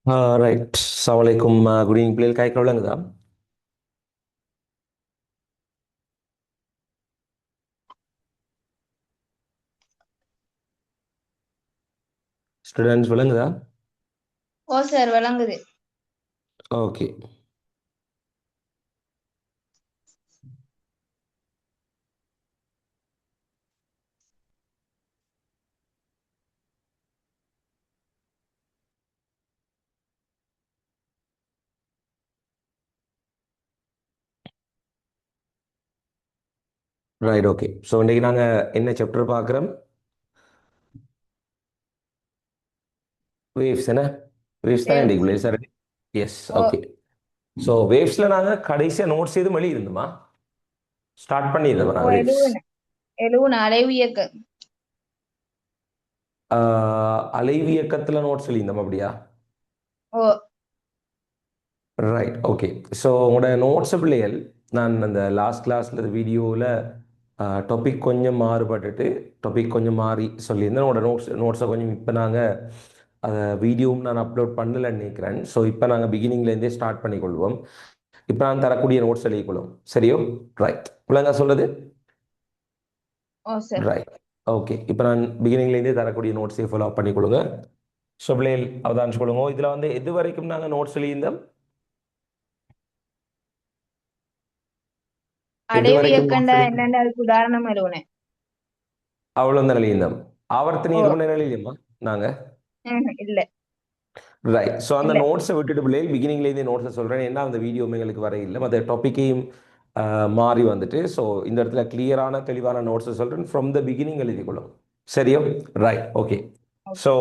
Right. அஸ்ஸலாமு அலைக்கும். Good evening பிள்ளைகள் காய்க்க விளங்குதா? ஸ்டூடெண்ட்ஸ் விளங்குதா? ஓ சார் விளங்குது. ஓகே. Right, okay. ஸோ இன்றைக்கி நாங்கள் என்ன சாப்டர் பார்க்குறோம்? வேவ்ஸ். என்ன வேவ்ஸ் தானே வேவ்ஸ். இன்றைக்கு பிள்ளைகள் சார்? எஸ், ஓ ஓகே. ஸோ வேவ்ஸில் நாங்கள் கடைசியாக நோட்ஸ் எதுவும் எழுதியிருந்தோமா? ஸ்டார்ட் பண்ணியிருந்தோமா ஓ நாங்கள் வேவ்ஸ்? எழுவன அலைவு இயக்கம். அலைவியக்கத்தில் நோட்ஸ் எழுதியிருந்தோம் அப்படியா? ஓ ரைட், ஓகே. ஸோ உங்களோட நோட்ஸ் பிள்ளைகள் நான் அந்த லாஸ்ட் கிளாஸில் வீடியோவில் டாபிக் கொஞ்சம் மாறுபட்டுட்டு டாபிக் கொஞ்சம் மாறி சொல்லியிருந்தேன். உங்களோட நோட்ஸை கொஞ்சம் இப்போ நாங்கள் அதை வீடியோவும் நான் அப்லோட் பண்ணலன்னு நினைக்கிறேன். ஸோ இப்போ நாங்கள் பிகினிங்லேருந்தே ஸ்டார்ட் பண்ணிக்கொள்வோம். இப்போ நான் தரக்கூடிய நோட்ஸ் எழுதிக்கொள்வோம். சரியோ? ரைட். பிள்ளைங்க சொல்கிறது ஓ சார். Right, okay. இப்போ நான் பிகினிங்லேருந்தே தரக்கூடிய நோட்ஸை ஃபாலோ பண்ணிக்கொள்ளுங்க. ஸோ பிள்ளைகள் அவதானிச்சு கொள்ளுங்க. இதில் வந்து எது வரைக்கும் நாங்கள் நோட்ஸ் எழுதியிருந்தோம்? எது அலைவு வரைக்கும் நோட்ஸ் இயக்கண்டா எழுதியிருந்தோம்? என்னன்னு அதுக்கு உதாரணம் எழுவனேன். அவ்வளோ தான் எழுதியிருந்தோம். ஆவர்த்தனை ஓ இருமனை எழுதியம்மா நாங்கள். இல்ல ரைட். ஸோ அந்த இல்ல. நோட்ஸை விட்டுட்டு பிள்ளைகள் பிகினிங்லேருந்தே நோட்ஸை சொல்கிறேன். ஏன்னா அந்த வீடியோ எங்களுக்கு வர இல்லை, மற்ற டாப்பிக்கையும் மாறி வந்துட்டு. ஸோ இந்த இடத்துல கிளியரான தெளிவான நோட்ஸை சொல்கிறேன். ஃப்ரம் த பிகினிங் எழுதிக்கொள்ளும். சரியோ? Right, okay. ஸோ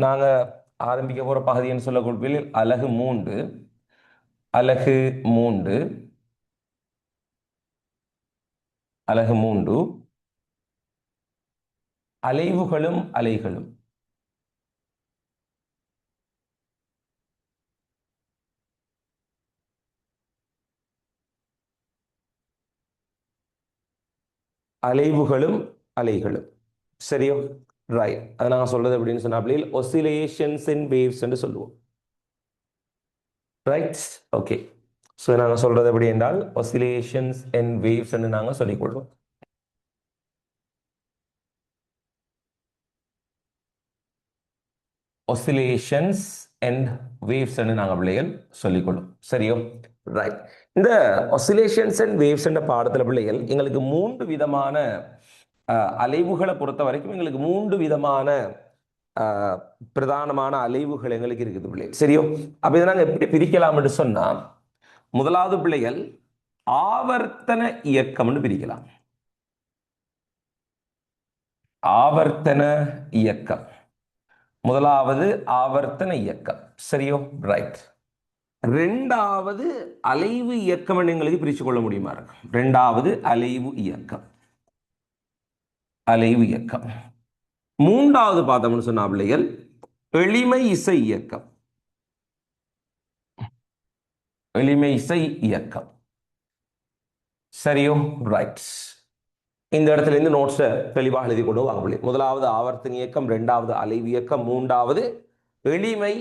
நாங்கள் ஆரம்பிக்க போகிற பகுதின்னு சொல்லக்கூடிய அலகு 3. அலகு 3. அலகு 3 அலைவுகளும் அலைகளும். அலைவுகளும் அலைகளும். சரியோ? ரைட். அதை நாங்கள் சொல்றது அப்படின்னு சொன்னா ஒசிலேஷன்ஸ் இன் வேவ்ஸ் என்று சொல்லுவோம். Right, okay. ஸோ நாங்கள் சொல்றது எப்படி என்றால் ஒசிலேஷன்ஸ் அண்ட் வேவ்ஸ் என்று நாங்கள் சொல்லிக்கொள்வோம். ஒசிலேஷன்ஸ் அண்ட் வேவ்ஸ் என்று நாங்கள் பிள்ளைகள் சொல்லிக்கொள்ளும். சரியோ? ரைட். இந்த ஒசிலேஷன்ஸ் அண்ட் வேவ்ஸ் என்ற பாடத்தில் பிள்ளைகள் எங்களுக்கு 3 விதமான அலைவுகளை பொறுத்த வரைக்கும் எங்களுக்கு 3 விதமான பிரதானமான அலைவுகள் எங்களுக்கு இருக்குது பிள்ளைகள். சரியோ? அப்ப இதை நாங்கள் எப்படி பிரிக்கலாம் என்று சொன்னா, முதலாவது பிள்ளைகள் ஆவர்த்தன இயக்கம்னு பிரிக்கலாம். ஆவர்த்தன இயக்கம். முதலாவது ஆவர்த்தன இயக்கம். சரியோ? ரைட். ரெண்டாவது அலைவு இயக்கம் எங்களுக்கு பிரிச்சு கொள்ள முடியுமா இருக்கும். ரெண்டாவது அலைவு இயக்கம். அலைவு இயக்கம். மூன்றாவது பார்த்தோம்னு சொன்னா பிள்ளைகள் எளிமை இசை இயக்கம். எளிமை இசை இயக்கம். சரியோ? ரைட். இந்த இடத்துல இருந்து நோட்ஸை தெளிவாக எழுதி கொண்டு வாங்க. முதலாவது ஆவர்த்தன இயக்கம், இரண்டாவது அலைவு இயக்கம், மூன்றாவது எளிமை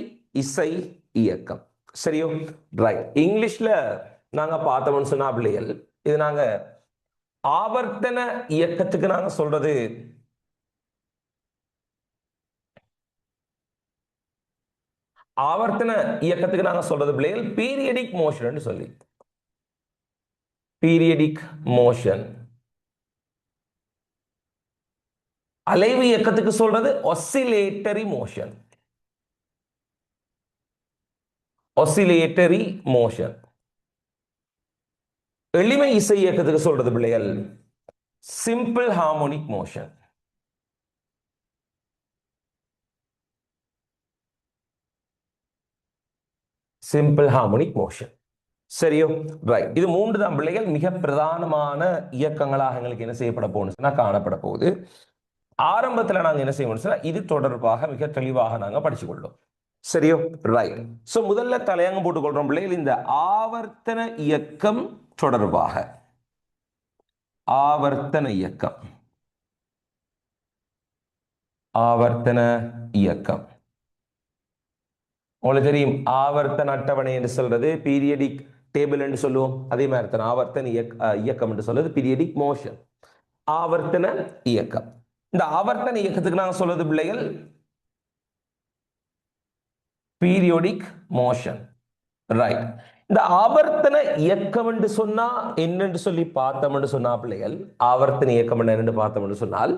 இசை இயக்கம். சரியோ? ரைட். இங்கிலீஷ்ல நாங்க பார்த்தோம்னு சொன்னா பிள்ளைகள், இது நாங்க ஆவர்த்தன இயக்கத்துக்கு நாங்க சொல்றது ஆவர்த்தன இயக்கத்துக்கு நாங்க சொல்றது பிள்ளைகள் பீரியடிக் மோஷன் சொல்லி. Periodic motion. அலைவு இயக்கத்துக்கு சொல்றது ஒசிலேட்டரி மோஷன். ஒசிலேட்டரி மோஷன். எளிமை இசை இயக்கத்துக்கு சொல்றது பிள்ளைகள் simple harmonic motion. Simple harmonic motion. சரியோ? ரைட். இது 3 தான் பிள்ளைகள் மிக பிரதானமான இயக்கங்களாக எங்களுக்கு என்ன செய்யப்பட போகுதுன்னா காணப்பட போகுது. ஆரம்பத்தில் நாங்கள் என்ன செய்யணும், இது தொடர்பாக மிக தெளிவாக நாங்கள் படிச்சுக்கொள்ளும். சரியோ? ரைட். ஸோ முதல்ல தலையங்கம் போட்டுக்கொள்றோம் பிள்ளைகள் இந்த ஆவர்த்தன இயக்கம் தொடர்பாக. ஆவர்த்தன இயக்கம். ஆவர்த்தன இயக்கம். உங்களுக்கு தெரியும் ஆவர்த்தன அட்டவணை என்று சொல்றது பீரியடிக் டேபிள் என்று சொல்லுவோம். அதே மாதிரி தான் ஆவர்த்தன இயக்கம் என்று சொல்றது பீரியடிக் மோஷன், ஆவர்த்தன இயக்கம். இந்த ஆவர்த்தன இயக்கத்துக்கு நாங்கள் சொல்றது பிள்ளைகள் பீரியோடிக் மோஷன். ரைட். இந்த ஆவர்த்தன இயக்கம் என்று சொன்னா என்னன்னு சொல்லி பார்த்தோம் என்று சொன்னா பிள்ளைகள், ஆவர்த்தன இயக்கம் என்னன்னு பார்த்தோம் என்று சொன்னால்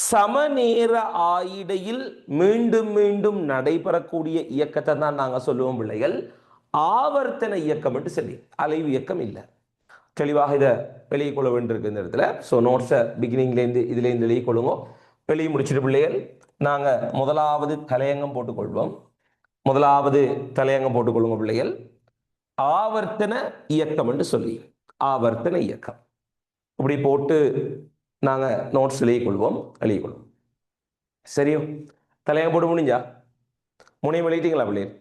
சமநேர ஆயிடையில் மீண்டும் மீண்டும் நடைபெறக்கூடிய இயக்கத்தை தான் நாங்க சொல்லுவோம் பிள்ளைகள் ஆவர்த்தன இயக்கம் என்று சொல்லி. அலைவு இயக்கம் இல்லை. தெளிவாக இதை வெளியே கொள்ள வேண்டியிருக்கு இந்த இடத்துல. ஸோ நோட்ஸை பிகினிங்லேருந்து இதுலேருந்து வெளியே கொள்ளுங்க. வெளியே முடிச்சிட்டு பிள்ளைகள் நாங்கள் முதலாவது தலையங்கம் போட்டுக்கொள்வோம். முதலாவது தலையங்கம் போட்டுக்கொள்ளுங்க பிள்ளைகள். ஆவர்த்தன இயக்கம் என்று சொல்லி, ஆவர்த்தன இயக்கம் இப்படி போட்டு நாங்கள் நோட்ஸ் எழுதி கொள்வோம். சரியோ? தலையங்கம் போட்டு முடிஞ்சா முனையும் எழுதிட்டீங்களா பிள்ளைகள்?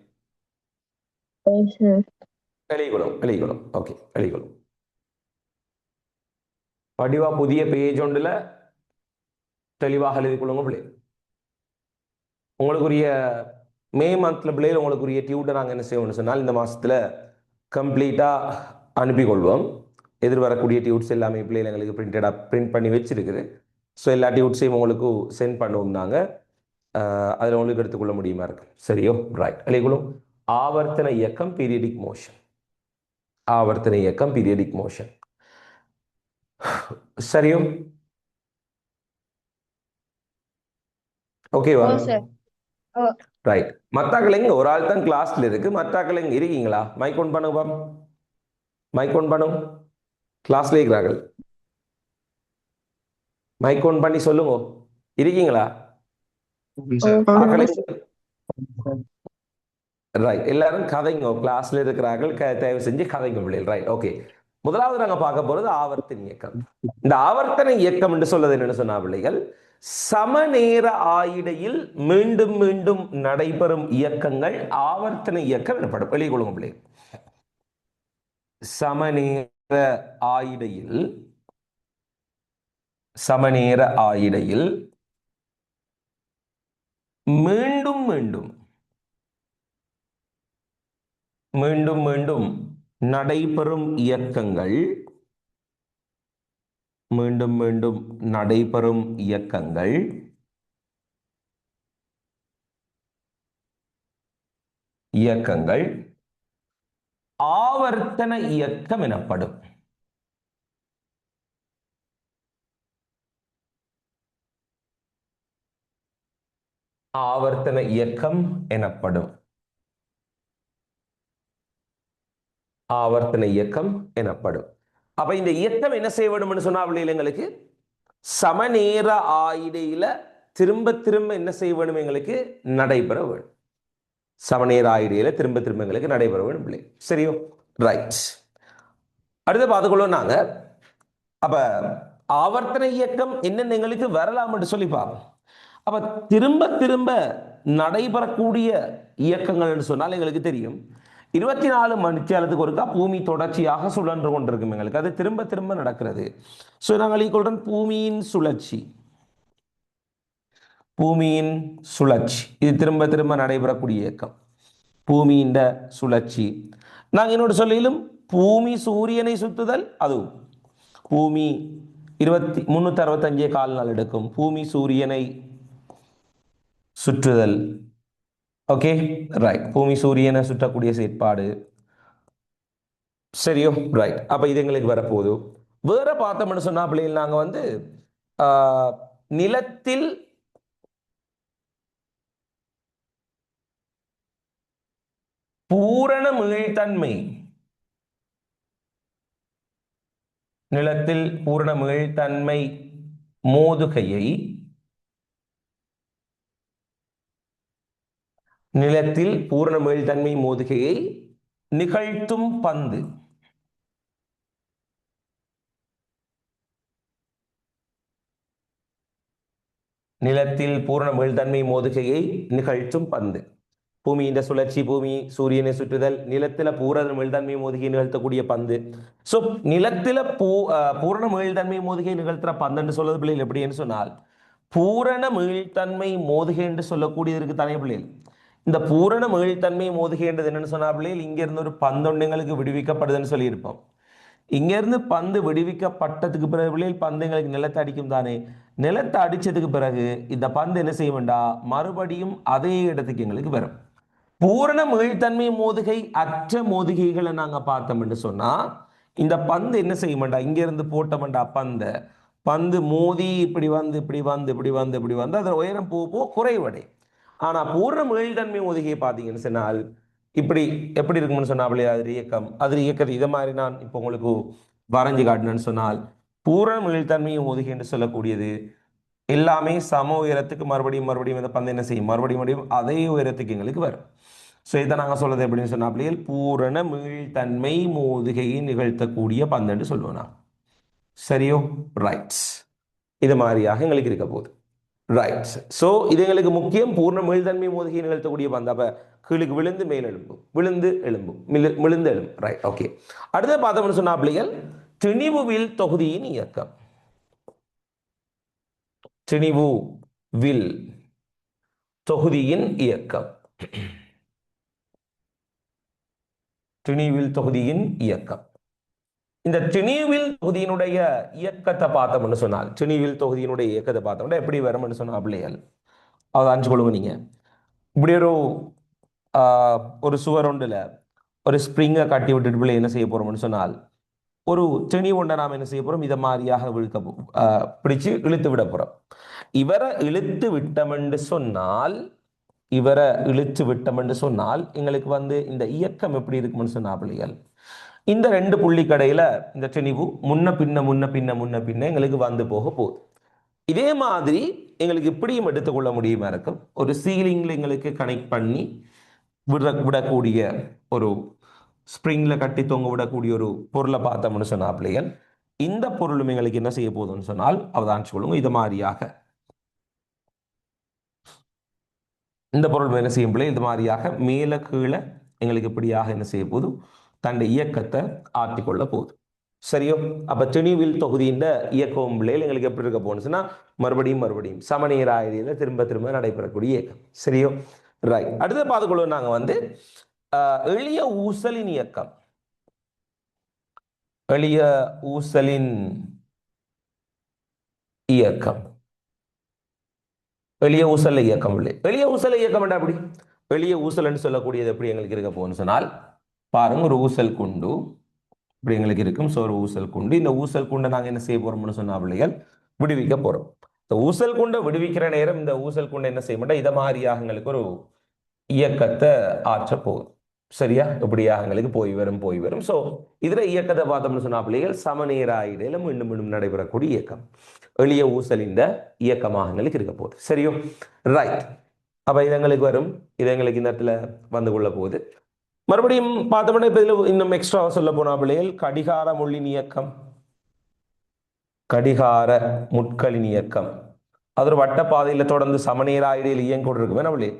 எழுதிக்கொள்ளும். ஓகே, எழுதிக்கொள்ளும். வடிவா புதிய பேஜ் ஒன்றில் தெளிவாக எழுதி கொள்ளுங்க பிள்ளைகள். உங்களுக்குரிய மே மந்த்ல பிள்ளைகள் உங்களுக்குரிய டியூட்டை நாங்கள் என்ன செய்வோம்னு சொன்னால் இந்த மாதத்தில் கம்ப்ளீட்டாக அனுப்பி கொள்வோம். எதிர்வரக்கூடிய டியூட்ஸ் எல்லாமே பிள்ளைகள் எங்களுக்கு பிரிண்ட் பண்ணி வச்சிருக்குது. ஸோ எல்லா டியூட்ஸையும் உங்களுக்கு சென்ட் பண்ணுவோம் நாங்கள். அதில் உங்களுக்கு எடுத்துக்கொள்ள முடியுமா இருக்கு. சரியோ? ரைட். எழுதிக்கொள்ளும். ஆவர்த்தன இயக்கம் பீரியடிக் மோஷன். ஆவர்த்தன இயக்கம் பீரியடிக் மோஷன். சரியோ? ஓகேவா? ரைட். மத்தாக்கள் எங்க? ஒரு ஆள் தான் கிளாஸ்ல இருக்கு. மத்தாக்கள் எங்க இருக்கீங்களா? மைக் ஒன் பண்ணுங்க. மைக் ஒன் பண்ணும். கிளாஸ்ல இருக்கிறார்கள். மைக் ஒன் பண்ணி சொல்லுங்க. இருக்கீங்களா? ரைட். எல்லாரும் கதைங்க. கிளாஸ்ல இருக்கிறார்கள். தயவு செஞ்சு கதைங்க பிள்ளைகள். ரைட். ஓகே. முதலாவது நாங்க பார்க்க போறது ஆவர்த்தன இயக்கம். இந்த ஆவர்த்தன இயக்கம் என்று சொல்றது என்னன்னு சொன்னா பிள்ளைகள், சமநேர ஆயிடையில் மீண்டும் மீண்டும் நடைபெறும் இயக்கங்கள் ஆவர்த்தன இயக்கம் எனப்படும். வெளியே கொள்ளுங்க பிள்ளைகள். சமநேர ஆயிடையில் மீண்டும் மீண்டும் நடைபெறும் இயக்கங்கள் ஆவர்த்தன இயக்கம் எனப்படும். ஆவர்த்தன இயக்கம் எனப்படும். ஆவர்த்தன இயக்கம் எனப்படும். அப்ப இந்த இயக்கம் என்ன செய்ய வேண்டும்னு சொன்னா எங்களுக்கு சமநேர ஆயிடையில திரும்ப திரும்ப என்ன செய்ய வேண்டும்? எங்களுக்கு நடைபெற வேண்டும். சமநேர ஆயிடையில திரும்ப திரும்ப எங்களுக்கு நடைபெற வேண்டும் பிள்ளை. சரியோ? ரைட். அடுத்து பார்த்துக்கொள்ளும் நாங்க. அப்ப ஆவர்த்தன இயக்கம் என்னென்ன எங்களுக்கு வரலாம் என்று சொல்லி பார்ப்போம். அப்ப திரும்ப திரும்ப நடைபெறக்கூடிய இயக்கங்கள் என்று சொன்னால் எங்களுக்கு தெரியும் 24 மணித்தியாலத்துக்கு ஒருக்கா பூமி தொடர்ச்சியாக சுழன்று கொண்டிருக்கும். எங்களுக்கு அது திரும்ப திரும்ப நடக்கிறது. ஸோ நாங்கள் ஈக்குவல் பூமியின் சுழற்சி இது திரும்ப திரும்ப நடைபெறக்கூடிய இயக்கம். பூமியின் சுழற்சி. நாங்கள் இன்னொரு சொல்லிலும் பூமி சூரியனை சுற்றுதல், அதுவும் பூமி 365 கால் நாள் எடுக்கும். பூமி சூரியனை சுற்றுதல். Okay, right. பூமி சூரியனை சுற்றக்கூடிய செயற்பாடு. சரியோ? ரைட். அப்ப இது எங்களுக்கு வரப்போகுது. வேற பார்த்தோம்னு சொன்னா பிள்ளைகள் நாங்க நிலத்தில் பூரண மீள்தன்மை, மோதுகையை நிகழ்த்தும் பந்து. நிலத்தில் பூரண மீள்தன்மை மோதுகையை நிகழ்த்தும் பந்து. பூமியின் சுழற்சி, பூமி சூரியனை சுற்றுதல், நிலத்தில பூரண மீள்தன்மை மோதுகை நிகழ்த்தக்கூடிய பந்து. ஸோ நிலத்தில பூரண மீள்தன்மை மோதுகை நிகழ்த்துற பந்துன்னு சொல்றது பிள்ளைகள் எப்படின்னு சொன்னால், பூரண மீள்தன்மை மோதுகை என்று சொல்லக்கூடியதற்கு தானே பிள்ளைகள் இந்த பூரண மீள்தன்மை மோதுகைன்றது என்னன்னு சொன்னாப்லே இங்க இருந்து ஒரு பந்தொண்டு எங்களுக்கு விடுவிக்கப்படுதுன்னு சொல்லியிருப்போம். இங்க இருந்து பந்து விடுவிக்கப்பட்டதுக்கு பிறகு பிள்ளைகள் பந்து எங்களுக்கு நிலத்தை அடிக்கும் தானே. நிலத்தை அடிச்சதுக்கு பிறகு இந்த பந்து என்ன செய்ய வேண்டாம், மறுபடியும் அதே இடத்துக்கு எங்களுக்கு வரும். பூரண மீள்தன்மை மோதுகை அற்ற மோதுகைகளை நாங்க பார்த்தோம்னு சொன்னா இந்த பந்து என்ன செய்ய மாட்டா, இங்க இருந்து போட்டோம்டா பந்து மோதி இப்படி வந்து இப்படி வந்து இப்படி வந்து இப்படி வந்து அதோட உயரம் போக குறைவடை. ஆனா பூர்ண மீள்தன்மை மோதுகையை பார்த்தீங்கன்னு சொன்னால் இப்படி எப்படி இருக்கும்னு சொன்னாலே அது இயக்கத்தை இதை மாதிரி நான் இப்போ உங்களுக்கு வரைஞ்சு காட்டினேன்னு சொன்னால் பூரண மீள்தன்மை மோதுகை என்று சொல்லக்கூடியது எல்லாமே சம உயரத்துக்கு மறுபடியும் மறுபடியும் இந்த பந்து என்ன செய்யும், மறுபடியும் மறுபடியும் அதே உயரத்துக்கு எங்களுக்கு வரும். ஸோ இதை நாங்கள் சொல்றது எப்படின்னு சொன்னாலே பூரண மீள்தன்மை மோதுகையை நிகழ்த்தக்கூடிய பந்துன்னு சொல்லுவோம் நான். சரியோ? ரைட்ஸ். இது மாதிரியாக எங்களுக்கு இருக்க போகுது. ரைட். ஸோ இது எங்களுக்கு முக்கியம். பூர்ண மீள்தன்மை மோதுகை நிகழ்த்தக்கூடிய பந்து. அப்ப கீழுக்கு விழுந்து மேல் எழும்பும், விழுந்து எழும்பும், விழுந்து எழும்பும். Right, okay. அடுத்த பார்த்தோம்னு சொன்னா பிள்ளைகள் திணிவுவில் தொகுதியின் இயக்கம். திணிவு வில் தொகுதியின் இயக்கம். திணிவில் தொகுதியின் இயக்கம். இந்த திணிவில் தொகுதியினுடைய இயக்கத்தை பார்த்தோம்னு சொன்னால் திணிவில் தொகுதியினுடைய இயக்கத்தை பார்த்தோம்னா எப்படி வரும்னு சொன்னா பிள்ளைகள் அதை அஞ்சு கொள்ளுங்க. நீங்க இப்படி ஒரு சுவர் ஒன்றுல ஒரு ஸ்ப்ரிங்கை கட்டி விட்டுட்டு பிள்ளை என்ன செய்ய போறோம்னு சொன்னால் ஒரு திணி ஒன்றை நாம் என்ன செய்ய போறோம், இதை மாதிரியாக பிடிச்சு இழுத்து விட போறோம். இவரை இழுத்து விட்டோம்னு சொன்னால் எங்களுக்கு வந்து இந்த இயக்கம் எப்படி இருக்கும்னு சொன்னா பிள்ளைகள் இந்த ரெண்டு புள்ளி கடையில இந்த திணிவு முன்ன பின்ன எங்களுக்கு வந்து போக போகுது. இதே மாதிரி எங்களுக்கு இப்படியும் எடுத்துக்கொள்ள முடியுமா இருக்கும். ஒரு சீலிங்ல எங்களுக்கு கனெக்ட் பண்ணி விடக்கூடிய ஒரு ஸ்ப்ரிங்ல கட்டி தொங்க விடக்கூடிய ஒரு பொருளை பார்த்தோம்னு சொன்னா பிள்ளைகள் இந்த பொருளும் எங்களுக்கு என்ன செய்ய போகுதுன்னு சொன்னால் அவதானிச்சு கொள்ளுங்க. இது மாதிரியாக இந்த பொருள் என்ன செய்யும் பிள்ளை இது மாதிரியாக மேல கீழே எங்களுக்கு இப்படியாக என்ன செய்ய போகுது, தன்னுடைய இயக்கத்தை ஆற்றிக்கொள்ள போகுது. சரியோ? அப்ப திணிவில் தொகுதியின் இயக்கம் பிள்ளைகள் எங்களுக்கு எப்படி இருக்க போனுச்சுன்னா மறுபடியும் சமநீராயிரியில திரும்ப நடைபெறக்கூடிய இயக்கம். சரியோ? ரைட். அடுத்த பார்த்துக்கொள்வோம் நாங்க வந்து எளிய ஊசலின் இயக்கம். எளிய ஊசலின் இயக்கம். எளிய ஊசல் இயக்கம் இல்லை. எளிய ஊசல் இயக்கம் என்ன அப்படி எளிய ஊசல்னு சொல்லக்கூடியது எப்படி எங்களுக்கு இருக்க போகுதுன்னு சொன்னால் பாருங்க, ஒரு ஊசல் குண்டு இப்படி எங்களுக்கு இருக்கும். ஸோ ஒரு ஊசல் குண்டு, இந்த ஊசல் குண்டை நாங்கள் என்ன செய்ய போறோம்னு சொன்னா பிள்ளைகள் விடுவிக்க போறோம். இந்த ஊசல் குண்டை விடுவிக்கிற நேரம் இந்த ஊசல் குண்டை என்ன செய்ய மாட்டோம், இதை மாதிரியாக எங்களுக்கு ஒரு இயக்கத்தை ஆற்ற போகுது. சரியா? இப்படியாக எங்களுக்கு போய் வரும். ஸோ இதுல இயக்கத்தை பார்த்தோம்னு சொன்னா பிள்ளைகள் சமநீராயிடையில மீண்டும் நடைபெறக்கூடிய இயக்கம் எளிய ஊசலின் இயக்கமாக எங்களுக்கு இருக்க போகுது. சரியோ? ரைட். அப்ப இது எங்களுக்கு வரும், இது எங்களுக்கு இந்த இடத்துல வந்து கொள்ள போகுது. மறுபடியும் பார்த்தோம்னா இப்ப இதுல இன்னும் எக்ஸ்ட்ரா சொல்ல போனா பிள்ளைகள் கடிகார முள்ளின் இயக்கம், கடிகார முட்களின் இயக்கம். அது ஒரு வட்ட பாதையில தொடர்ந்து சமநீராயிடையில் இயங்கி இருக்குமே நம்மளே.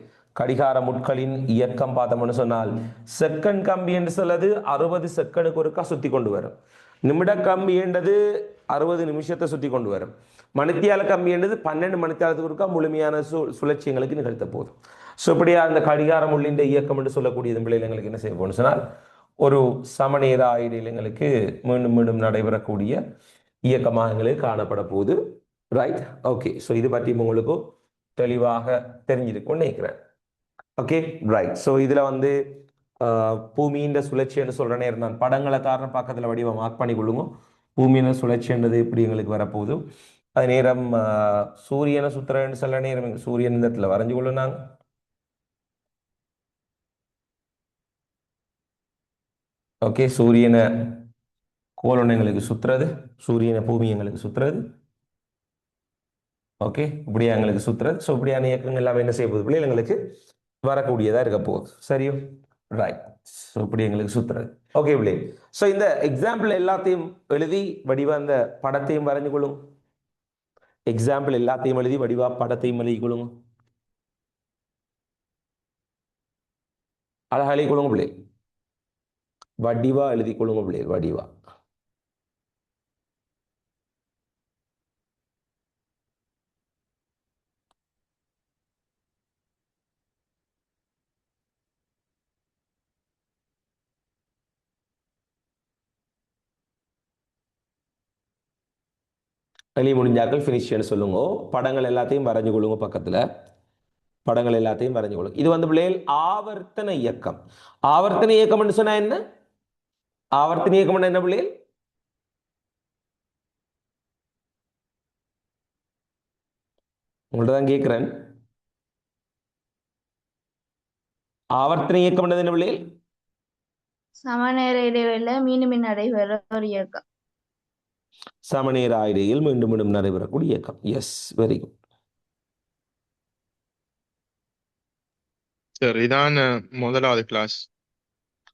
கடிகார முட்களின் இயக்கம் பார்த்தோம்னு சொன்னால் செகண்ட் கம்பி என்று சொல்வது 60 செகண்டுக்கு ஒருக்கா சுத்தி கொண்டு வரும். நிமிட கம்பி என்றது 60 நிமிஷத்தை சுத்தி கொண்டு வரும். மணித்தியால கம்பி என்றது 12 மணித்தியாலத்துக்கு ஒருக்கா முழுமையான சுழற்சி எங்களுக்கு நிகழ்த்த போதும். ஸோ இப்படியா அந்த கடிகாரம் உள்ளின்ற இயக்கம் என்று சொல்லக்கூடிய பிள்ளைகள் எங்களுக்கு என்ன செய்ய போகணும் சொன்னால் ஒரு சமநீராயிடையில் எங்களுக்கு மீண்டும் நடைபெறக்கூடிய இயக்கமாக எங்களுக்கு காணப்பட போகுது. Right, okay. ஸோ இது பற்றி உங்களுக்கு தெளிவாக தெரிஞ்சிருக்கும்னு நினைக்கிறேன். Okay, right. ஸோ இதுல வந்து பூமியின் சுழற்சின்னு சொல்ற நேரம் நான் படங்களை காரணம் பக்கத்துல வடிவம் மார்க் பண்ணி கொள்ளுங்க. பூமியின் சுழற்சின்றது இப்படி எங்களுக்கு வரப்போகுது. அது நேரம் சூரியனை சுத்துறன்னு சொல்ல நேரம் சூரியன் இந்த இடத்துல வரைஞ்சு கொள்ளும் நாங்க. ஓகே, சூரியனை கோலொன்னு எங்களுக்கு சுத்துறது, சூரியனை பூமி எங்களுக்கு சுத்துறது. ஓகே, இப்படியா எங்களுக்கு சுத்துறது. ஸோ இப்படியான இயக்கங்கள் எல்லாமே என்ன செய்ய போகுது பிள்ளைகள் எங்களுக்கு வரக்கூடியதா இருக்க போகுது. சரியோ? ரைட். ஸோ இப்படி எங்களுக்கு சுத்துறது. ஓகே பிள்ளை. ஸோ இந்த எக்ஸாம்பிள் எல்லாத்தையும் எழுதி வடிவா அந்த படத்தையும் வரைஞ்சு கொள்ளுங்க. எக்ஸாம்பிள் எல்லாத்தையும் எழுதி வடிவா படத்தையும் எழுதி கொள்ளுங்க. அழகா எழுதி கொள்ளுங்க பிள்ளை. வடிவா எழுதி கொள்ளுங்க பிள்ளை, வடிவா. எழுதி முடிஞ்சாக்கள் ஃபினிஷ்னு சொல்லுங்க. படங்கள் எல்லாத்தையும் வரைஞ்சு கொள்ளுங்க பக்கத்தில். படங்கள் எல்லாத்தையும் வரைஞ்சு கொள்ளுங்க. இது வந்து பிள்ளைகள் ஆவர்த்தன இயக்கம். ஆவர்த்தன இயக்கம் சொன்னா என்ன? ஆவர்த்தன இயக்கம் என்ன பிள்ளைகள்? உங்கள்ட்ட தான் கேட்கிறேன். ஆவர்த்தன இயக்கம் என்ன பிள்ளைகள்? சமநேர இடைவெளியில மீண்டும் மீண்டும் நடைபெற ஒரு இயக்கம். சமநேர இடையில் மீண்டும் மீண்டும் நடைபெறக்கூடிய இயக்கம். S, very good. சார் இதான் முதலாவது கிளாஸ்.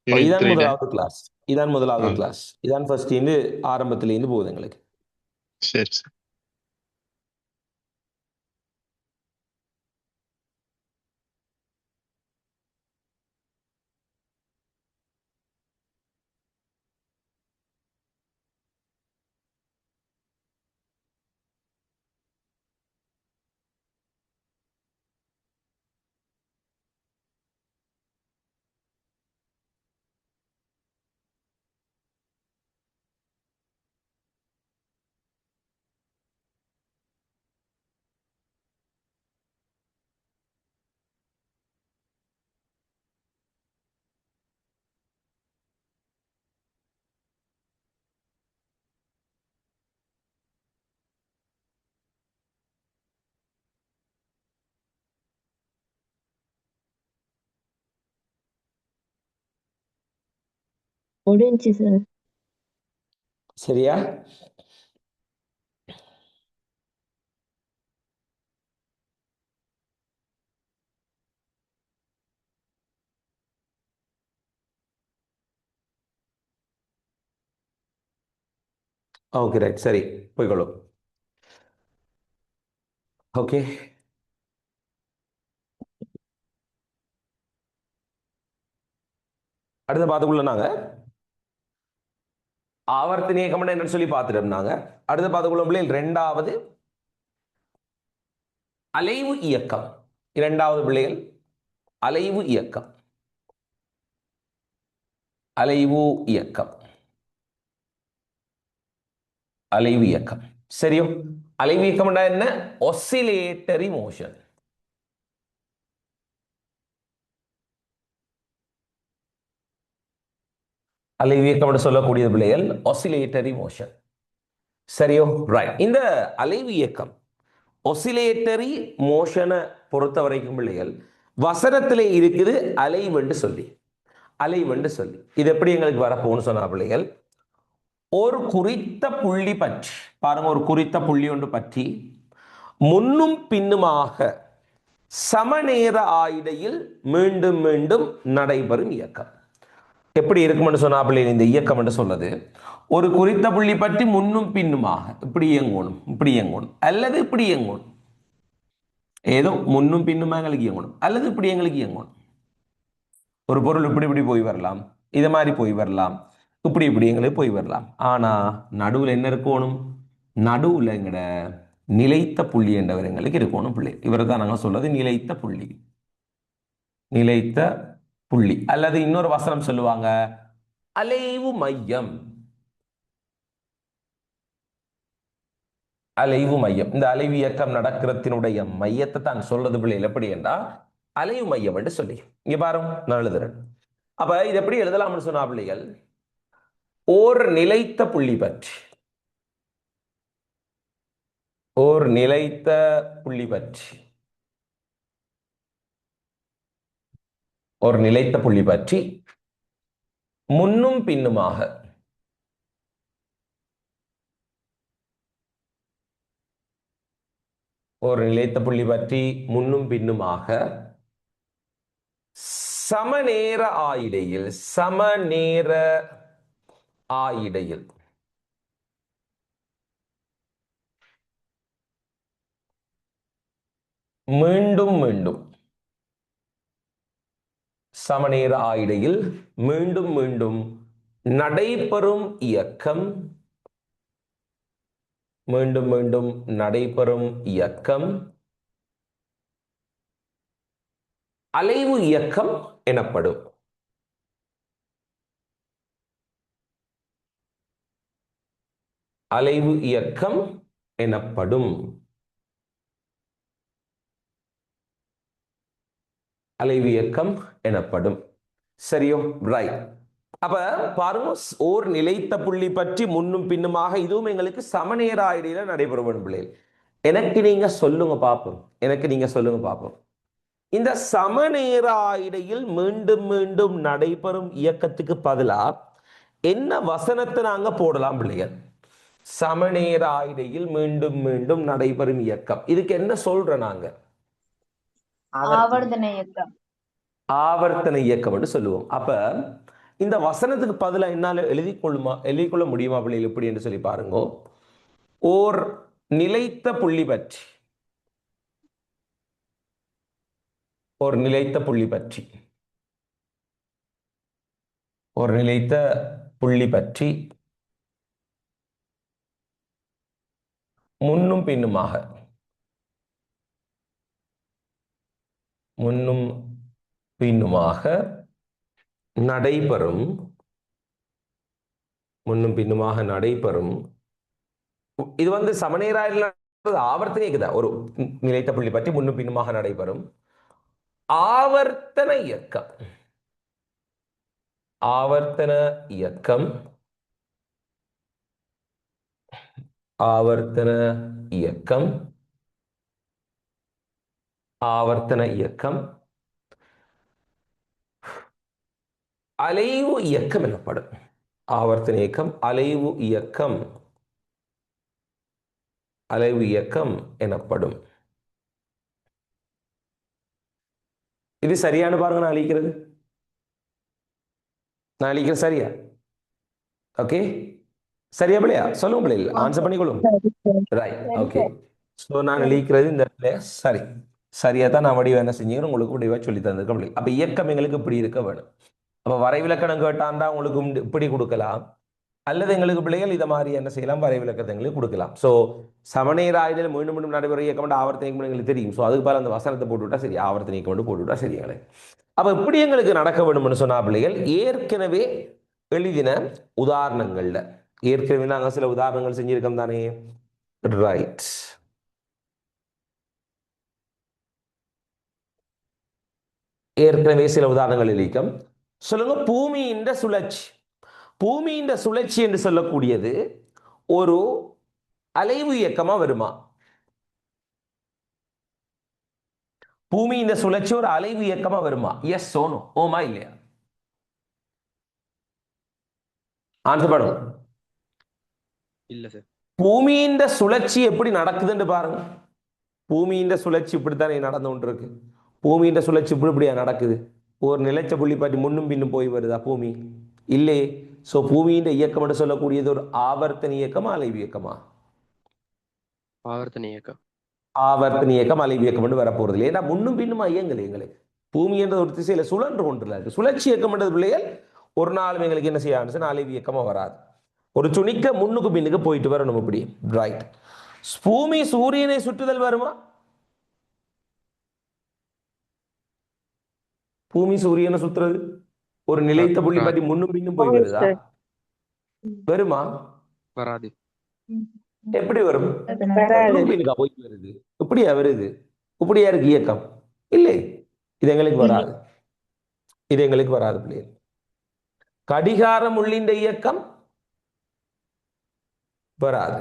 இதான் முதலாவது கிளாஸ். இதான் முதலாவது ஆ. கிளாஸ். இதான் ஃபர்ஸ்ட் இருந்து ஆரம்பத்திலேருந்து போகுது எங்களுக்கு. சரி சார். முடிஞ்சு சார். சரியா? Okay, right. சரி, போய்கொள்ளும். ஓகே, அடுத்த பார்த்துக்குள்ள நாங்க ஆவர்த்தன இயக்கம் என்னன்னு சொல்லி பார்த்துட்டோம். நாங்க அடுத்த பார்த்துக்குள்ள பிள்ளைகள் இரண்டாவது அலைவு இயக்கம். இரண்டாவது பிள்ளைகள் அலைவு இயக்கம். அலைவு இயக்கம். அலைவு இயக்கம். சரியோ? அலைவு இயக்கம் என்ன? Oscillatory motion. அலைவு இயக்கம் சொல்லக்கூடிய பிள்ளைகள் ஆசிலேட்டரி மோஷன். சரியோ? ரைட். இந்த அலைவு இயக்கம் ஒசிலேட்டரி மோஷனை பொறுத்த வரைக்கும் பிள்ளைகள் வசனத்திலே இருக்குது அலைவென்று சொல்லி. அலைவென்று சொல்லி இது எப்படி எங்களுக்கு வரப்போன்னு சொன்னா பிள்ளைகள், ஒரு குறித்த புள்ளி பற்றி பாருங்க, ஒரு குறித்த புள்ளி ஒன்று பற்றி முன்னும் பின்னுமாக சமநேர ஆயிடையில் மீண்டும் மீண்டும் நடைபெறும் இயக்கம். எப்படி இருக்கும்னு சொன்னா பிள்ளைகள், இந்த இயக்கம் என்று சொல்றது ஒரு குறித்த புள்ளி பற்றி முன்னும் பின்னுமாக இப்படி இயங்கணும், இப்படி இயங்கணும், அல்லது இப்படி இயங்கணும். ஏதோ முன்னும் பின்னுமா எங்களுக்கு இயங்கணும், அல்லது இப்படி எங்களுக்கு இயங்கணும். ஒரு பொருள் இப்படி இப்படி போய் வரலாம், இது மாதிரி போய் வரலாம், இப்படி இப்படி எங்களுக்கு போய் வரலாம். ஆனா நடுவில் என்ன இருக்கணும்? நடுவில் எங்கட நிலைத்த புள்ளி என்றவர் எங்களுக்கு இருக்கணும் பிள்ளை. இவரை தான் நாங்கள் சொல்றது நிலைத்த புள்ளி. நிலைத்த புள்ளி, அல்லது இன்னொரு வசனம் சொல்லுவாங்க அலைவு மையம். அலைவு மையம். இந்த அலைவு இயக்கம் நடக்கிறத்தினுடைய மையத்தை தான் சொல்றது பிள்ளைகள். எப்படி என்றால் அலைவு மையம் என்று சொல்லி இங்க பாருங்க, நான் எழுதுறேன். அப்ப இது எப்படி எழுதலாம்னு சொன்னா பிள்ளைகள், ஓர் நிலைத்த புள்ளி பற்றி, ஓர் நிலைத்த புள்ளி பற்றி, ஒரு நிலைத்த புள்ளி பற்றி முன்னும் பின்னுமாக ஒரு நிலைத்த புள்ளி பற்றி முன்னும் பின்னுமாக சமநேர ஆயிடையில், சமநேர ஆயிடையில் மீண்டும் மீண்டும், சமநேர ஆயிடையில் மீண்டும் மீண்டும் நடைபெறும் இயக்கம், மீண்டும் மீண்டும் நடைபெறும் இயக்கம் அலைவு இயக்கம் எனப்படும். அலைவு இயக்கம் எனப்படும். அலைவு இயக்கம் எனப்படும். சரியோ? ரைட். அப்ப பாருங்க, ஓர் நிலைத்த புள்ளி பற்றி முன்னும் பின்னுமாக இதுவும் எங்களுக்கு சமநேர ஆயிடையில நடைபெறும் பிள்ளைகள். எனக்கு நீங்க சொல்லுங்க பாப்போம். எனக்கு நீங்க சொல்லுங்க பாப்போம். இந்த சமநேர ஆயிடையில் மீண்டும் மீண்டும் நடைபெறும் இயக்கத்துக்கு பதிலா என்ன வசனத்தை நாங்க போடலாம் பிள்ளைகள்? சமநேர ஆயிடையில் மீண்டும் மீண்டும் நடைபெறும் இயக்கம், இதுக்கு என்ன சொல்ற நாங்க? ஆவர்த்தன இயக்கம். ஆவர்த்தன இயக்கம் என்று சொல்லுவோம். அப்ப இந்த வசனத்துக்கு பதிலா என்னால எழுதி கொள்ள முடியுமா பிள்ளைகள்? எப்படி என்று சொல்லி பாருங்க. ஓர் நிலைத்த புள்ளி பற்றி, ஒரு நிலைத்த புள்ளி பற்றி, ஒரு நிலைத்த புள்ளி பற்றி முன்னும் பின்னுமாக, முன்னும் பின்னுமாக நடைபெறும், முன்னும் பின்னுமாக நடைபெறும். இது வந்து சமநேர ஆவர்த்தன இயக்கம். ஒரு நிலைத்த புள்ளி பற்றி முன்னும் பின்னுமாக நடைபெறும் ஆவர்த்தன இயக்கம். ஆவர்த்தன இயக்கம், ஆவர்த்தன இயக்கம், ஆவர்த்தன இயக்கம் அலைவு இயக்கம் எனப்படும். ஆவர்த்தன இயக்கம் அலைவு இயக்கம், அலைவு இயக்கம் எனப்படும். இது சரியான பாருங்க. நான் அழிக்கிறது, நான் அழிக்கிறது சரியா? ஓகே, சரியா பிள்ளையா? சொல்லுங்க பிள்ளைகள், ஆன்சர் பண்ணிக்கொள்ளும். Right, okay. ஸோ நான் அழிக்கிறது இந்த இடத்துல சரி, சரியா தான் நான் வடிவம் என்ன செஞ்சீங்க உங்களுக்கு வடிவா சொல்லி தந்திருக்கேன் பிள்ளை. அப்ப இயக்கம் எங்களுக்கு இப்படி இருக்க வேணும். அப்ப வரைவிலக்கணம் கேட்டாண்டா உங்களுக்கு இப்படி கொடுக்கலாம், அல்லது எங்களுக்கு பிள்ளைகள் இதை மாதிரி என்ன செய்யலாம், வரைவிலக்கத்தை எங்களுக்கு கொடுக்கலாம். ஸோ சமநேர ஆயுதம் மீண்டும் மீண்டும் நடைபெற இயக்கம் ஆவர்த்தனை இயக்கம் எங்களுக்கு தெரியும். ஸோ அதுக்கு பதில் அந்த வசனத்தை போட்டு விட்டா சரி, ஆவர்த்தனை இயக்கம் மட்டும் போட்டு விட்டா சரிங்களே. அப்ப இப்படி எங்களுக்கு நடக்க வேண்டும்னு சொன்னா பிள்ளைகள், ஏற்கனவே எழுதின உதாரணங்கள்ல ஏற்கனவே நாங்கள் சில உதாரணங்கள் செஞ்சிருக்கோம் தானே? ரைட். ஏற்கனவே சில உதாரணங்கள் எழுதிக்கும். சொல்லுங்க, பூமியின் சுழற்சி. பூமியின் சுழற்சி என்று சொல்லக்கூடியது ஒரு அலைவு இயக்கமா வருமா? பூமியின் சுழற்சி ஒரு அலைவு இயக்கமா வருமா? எஸ் ஓனோ, ஓமா இல்லையா? ஆன்சர் பண்ணுங்க. இல்ல சார். பூமியின் சுழற்சி எப்படி நடக்குதுன்னு பாருங்க. பூமியின் சுழற்சி இப்படித்தானே நடந்து கொண்டு இருக்கு. பூமியின் சுழற்சி இப்படியா நடக்குது? ஒரு நிலைச்ச புள்ளி பாட்டி முன்னும் பின்னும் போய் வருதா பூமி? இல்லையே. சோ பூமியின் இயக்கம் என்று சொல்லக்கூடியது ஒரு ஆவர்த்தன இயக்கமா அலைவு இயக்கமா? ஆவர்த்தன இயக்கம். ஆவர்த்தன இயக்கம் அலைவு இயக்கம் என்று வரப்போறது இல்லை. ஏன்னா முன்னும் பின்னுமா இயங்கலை எங்களுக்கு. பூமி என்ற ஒரு திசையில சுழன்று கொண்டுல இருக்கு. சுழற்சி இயக்கம் என்றது பிள்ளைகள் ஒரு நாளும் எங்களுக்கு என்ன செய்யாது, அலைவு இயக்கமா வராது. ஒரு துணிக்க முன்னுக்கு பின்னுக்கு போயிட்டு வரணும் இப்படி. ரைட். பூமி சூரியனை சுற்றுதல் வருமா? பூமி சூரியனை சுற்றுறது ஒரு நிலைத்த புள்ளி பற்றி முன்னும் பின்னும் போய் வருதா? வருமா? வராது. எப்படி வரும்? பின்னுக்கா போய் வருது? இப்படியா வருது? இப்படியா இருக்கு இயக்கம்? இல்லை, இது எங்களுக்கு வராது. இது எங்களுக்கு வராது பிள்ளைகள். கடிகாரம் உள்ளின்ற இயக்கம் வராது.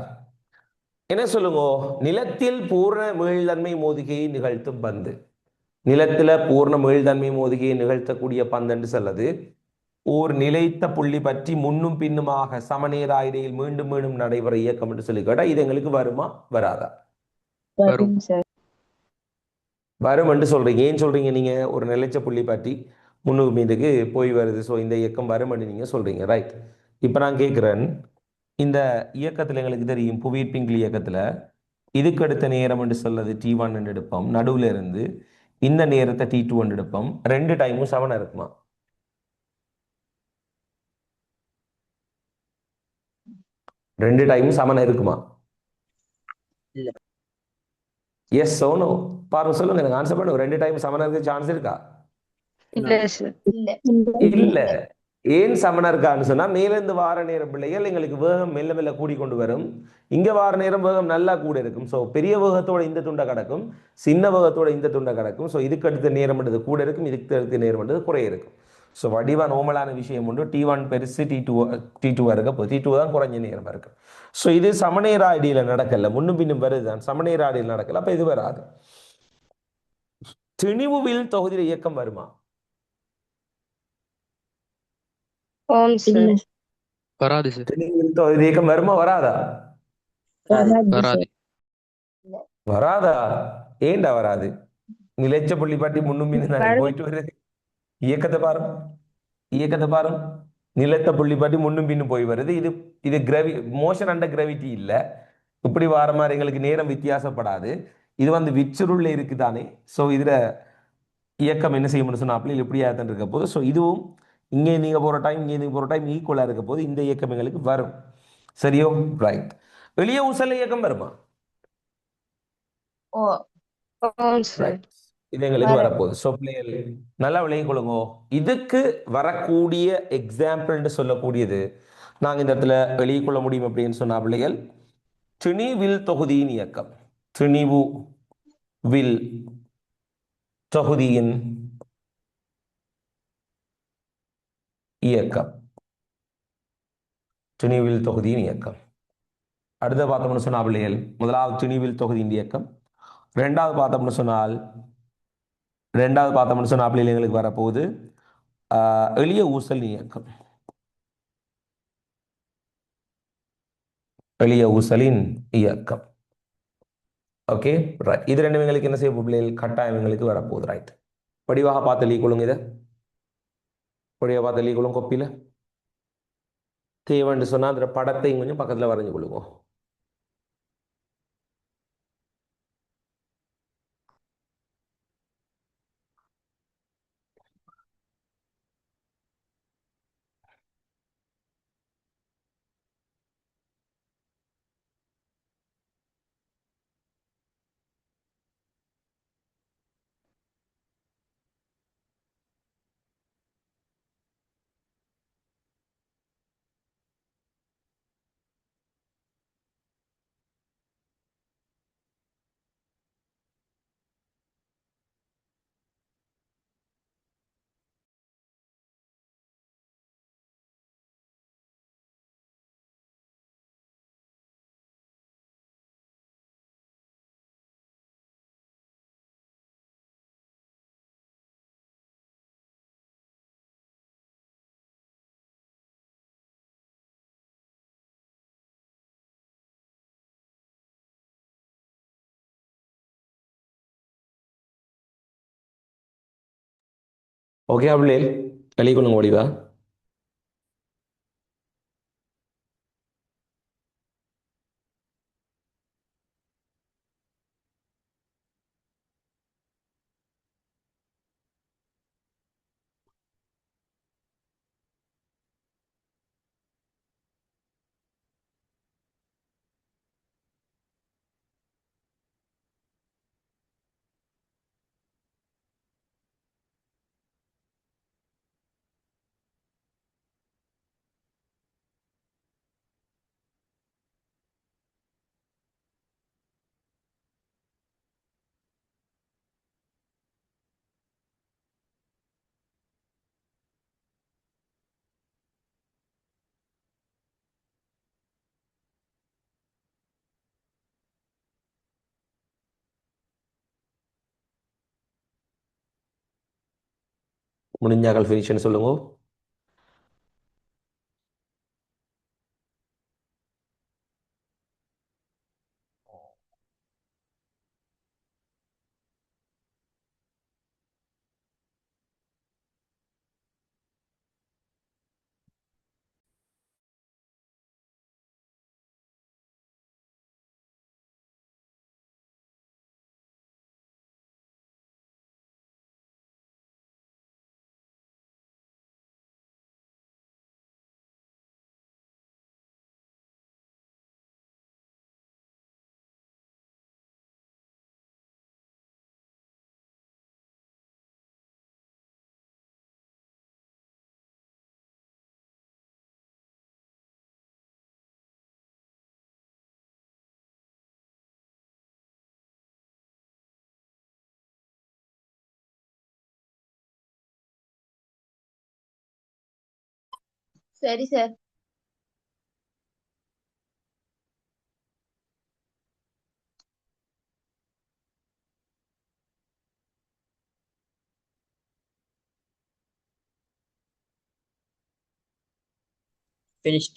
என்ன சொல்லுங்க? நிலத்தில் பூர்ண மீள்தன்மை மோதிகையை நிகழ்த்தும் பந்து. நிலத்தில பூர்ண மீள்தன்மை மோதிகையை நிகழ்த்தக்கூடிய பந்து என்று சொல்லுது ஓர் நிலைத்த புள்ளி பற்றி முன்னும் பின்னுமாக சமநேர ஆயிடையில் மீண்டும் மீண்டும் நடைபெற இயக்கம் என்று சொல்லி கேட்டா இது எங்களுக்கு வருமா வராதா? வரும். வரும் என்று சொல்றீங்க. ஏன் சொல்றீங்க நீங்க? ஒரு நிலைச்ச புள்ளி பற்றி முன்னுக்கு மீண்டுக்கு போய் வருது, ஸோ இந்த இயக்கம் வரும் என்று நீங்க சொல்றீங்க. ரைட். இப்ப நான் கேட்கிறேன், இந்த இயக்கத்துல எங்களுக்கு தெரியும் புவியீர்ப்பு பிங்கிலி இயக்கத்துல இதுக்கு அடுத்த நேரம் என்று சொல்றது T1 என்று எடுப்போம், நடுவுல இருந்து இந்த நேரத்தை T2 என்று எடுப்போம். ரெண்டு டைமும் சமனா இருக்குமா? ரெண்டு டைமும் சமனா இருக்குமா? இல்ல. Yes or no? பாருங்க, சொல்லுங்க, எனக்கு ஆன்சர் பண்ணுங்க. ரெண்டு டைம் சமனா இருக்க சான்ஸ் இருக்கா? இல்ல சார். இல்ல. இல்ல. ஏன் சமனா இருக்கான்னு சொன்னா மேலிருந்து வார நேரம் பிள்ளைகள் எங்களுக்கு வேகம் மெல்ல மெல்ல கூடி கொண்டு வரும். இங்க வார நேரம் வேகம் நல்லா கூட இருக்கும். ஸோ பெரிய வேகத்தோட இந்த துண்டை கிடக்கும், சின்ன வேகத்தோட இந்த துண்டை கிடக்கும். ஸோ இதுக்கு அடுத்த நேரம்ன்றது கூட இருக்கும், இதுக்கு அடுத்த நேரம்ன்றது குறைய இருக்கும். ஸோ வடிவா நோமலான விஷயம் உண்டு. T1 பெருசு, T2 இருக்க போது T2 தான் குறைஞ்ச நேரமா இருக்கு. ஸோ இது சமநேர அடியில் நடக்கல, முன்னும் பின்னும் வருதுதான், சமநேர அடியில் நடக்கல. அப்ப இது வராது. திணிவுவில் தொகுதியில் இயக்கம் வருமா? ஓம் இல்ல சார். வராது சார். திணிவுவில் தொகுதியில் இயக்கம் வருமா வராதா? வராது. வராதா? ஏன்டா வராது? நிலைச்ச புள்ளி பாட்டி முன்னும் பின்னும் தானே வருது. போயிட்டு வருது. இயக்கத்தை பாருங்க, இயக்கத்தை பாருங்க. நிலத்த புள்ளி பாட்டி முன்னும் பின்னும் போய் வருது. இது இது மோஷன் அண்டர் கிராவிட்டி இல்ல. இப்படி வார மாதிரி எங்களுக்கு நேரம் வித்தியாசப்படாது. இது வந்து விச்சுருள்ள இருக்குதானே. ஸோ இதுல இயக்கம் என்ன செய்யணும்னு சொன்னா அப்படி இப்படியா தான் இருக்க போது. ஸோ இதுவும் இங்கே நீங்க போற டைம், இங்கே நீங்க போற டைம் ஈக்குவலா இருக்க போது இந்த இயக்கம் எங்களுக்கு வரும். சரியோ? ரைட். எளிய ஊசல் இயக்கம் வருமா? ஓ ஓம் சார். ரைட். இது எங்களுக்கு வரும். வரப்போகுது. ஸோ பிள்ளைகள் நல்லா விளங்கிக் கொள்ளுங்க. இதுக்கு வரக்கூடிய எக்ஸாம்பிள்னு சொல்லக்கூடியது நாங்கள் இந்த இடத்துல வெளியே கொள்ள முடியும் அப்படின்னு சொன்னா பிள்ளைகள், திணிவில் தொகுதியின் இயக்கம். திணிவு வில் தொகுதியின் இயக்கம். திணிவில் தொகுதியின் இயக்கம். அடுத்த பார்த்தோம்னு சொன்னா பிள்ளைகள், முதலாவது திணிவில் தொகுதியின் இயக்கம். ரெண்டாவது பார்த்தோம்னு சொன்னால் பிள்ளைகள் எங்களுக்கு வரப்போகுது எளிய ஊசல் இயக்கம். எளிய ஊசலின் இயக்கம். Okay right. இது ரெண்டு எங்களுக்கு என்ன செய்ய பிள்ளைகள் கட்டாயம் எங்களுக்கு வரப்போகுது. ரைட். படிவாக பார்த்து எழுதி கொள்ளுங்க. இதை படிவாக பார்த்து எழுதி கொள்ளுங்க. கொப்பியில் தேவைன்னு சொன்னால் அந்த படத்தையும் கொஞ்சம் பக்கத்தில் வரைஞ்சு கொள்ளுங்க. ஓகே பிள்ளைகள் எழுதி கொள்ளுங்க படிவா. முடிஞ்சாக்கள் ஃபினிஷ்னு சொல்லுங்க. சரி sir. Finished.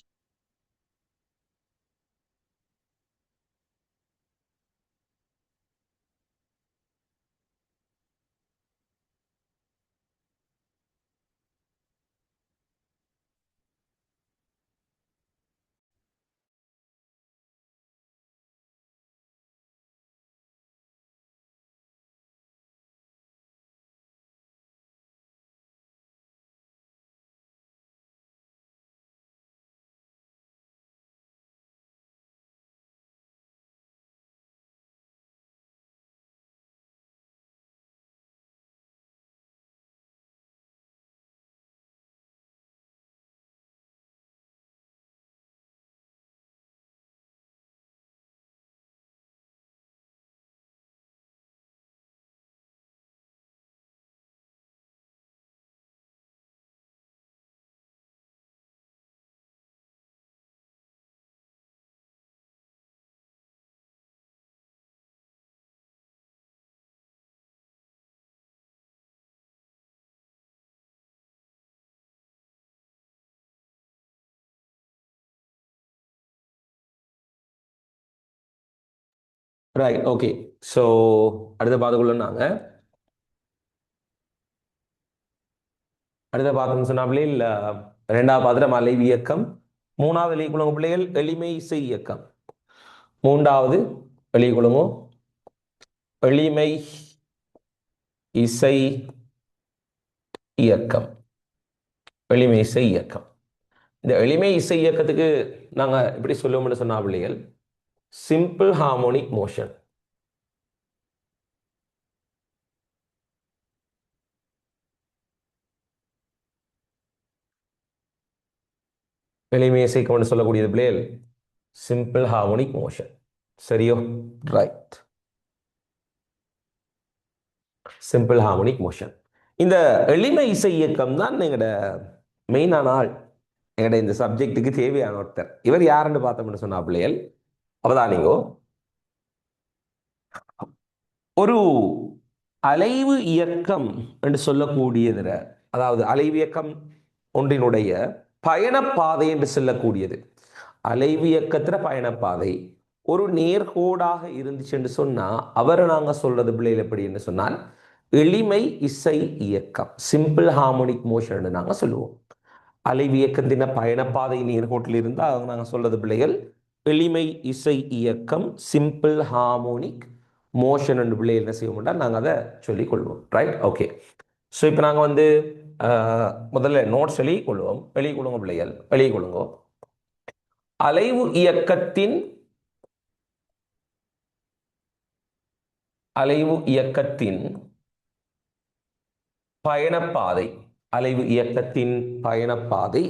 Right, okay. So அடுத்த பார்த்துக்குள்ள நாங்கள் அடுத்த பார்த்தோம்னு சொன்னா பிள்ளைகள் ரெண்டாவது பாத்திரம் அலைவு இயக்கம், மூணாவது வெளிக்குழுங்க பிள்ளைகள் எளிமை இசை இயக்கம், மூன்றாவது வெளிக்குழுங்க எளிமை இசை இயக்கம், எளிமை இசை இயக்கம். இந்த எளிமை இசை இயக்கத்துக்கு நாங்கள் எப்படி சொல்லுவோம்னு சொன்னா பிள்ளைகள் சிம்பிள் ஹார்மோனிக் மோஷன். எளிமை இசைக்கம் சொல்லக்கூடியது பிள்ளைகள் சிம்பிள் ஹார்மோனிக் மோஷன். சரியோ? Right, simple harmonic motion. இந்த எளிமை இசை இயக்கம் தான் எங்களோட மெயினான ஆள், எங்கட இந்த சப்ஜெக்டுக்கு தேவையான ஒருத்தர். இவர் யாருன்னு பார்த்தோம்னு சொன்னா பிள்ளைகள் அவதானிங்கோ, ஒரு அலைவு இயக்கம் என்று சொல்லக்கூடியதுல, அதாவது அலைவு இயக்கம் ஒன்றினுடைய பயணப்பாதை என்று சொல்லக்கூடியது, அலைவு இயக்கத்துல பயணப்பாதை ஒரு நேர்கோடாக இருந்துச்சுன்னு சொன்னா அவரை நாங்க சொல்றது பிள்ளைகள் எப்படி என்று சொன்னால் எளிமை இசை இயக்கம், சிம்பிள் ஹார்மோனிக் மோஷன் நாங்க சொல்லுவோம். அலைவு இயக்கத்தின் பயணப்பாதை நேர்கோட்டில் இருந்தால் நாங்கள் சொல்றது பிள்ளைகள் எளிமை இசை இயக்கம், சிம்பிள் ஹார்மோனிக் மோஷன் என்று பிள்ளைகள் என்ன செய்வோம்னா நாங்கள் அதை சொல்லிக் கொள்வோம். Right, okay. ஸோ இப்போ நாங்கள் வந்து முதல்ல நோட்ஸ் எழுதி கொள்வோம். எழுதி கொள்ளுங்க பிள்ளைகள், எழுதி கொள்ளுங்க. அலைவு இயக்கத்தின் பயணப்பாதை, அலைவு இயக்கத்தின் பயணப்பாதை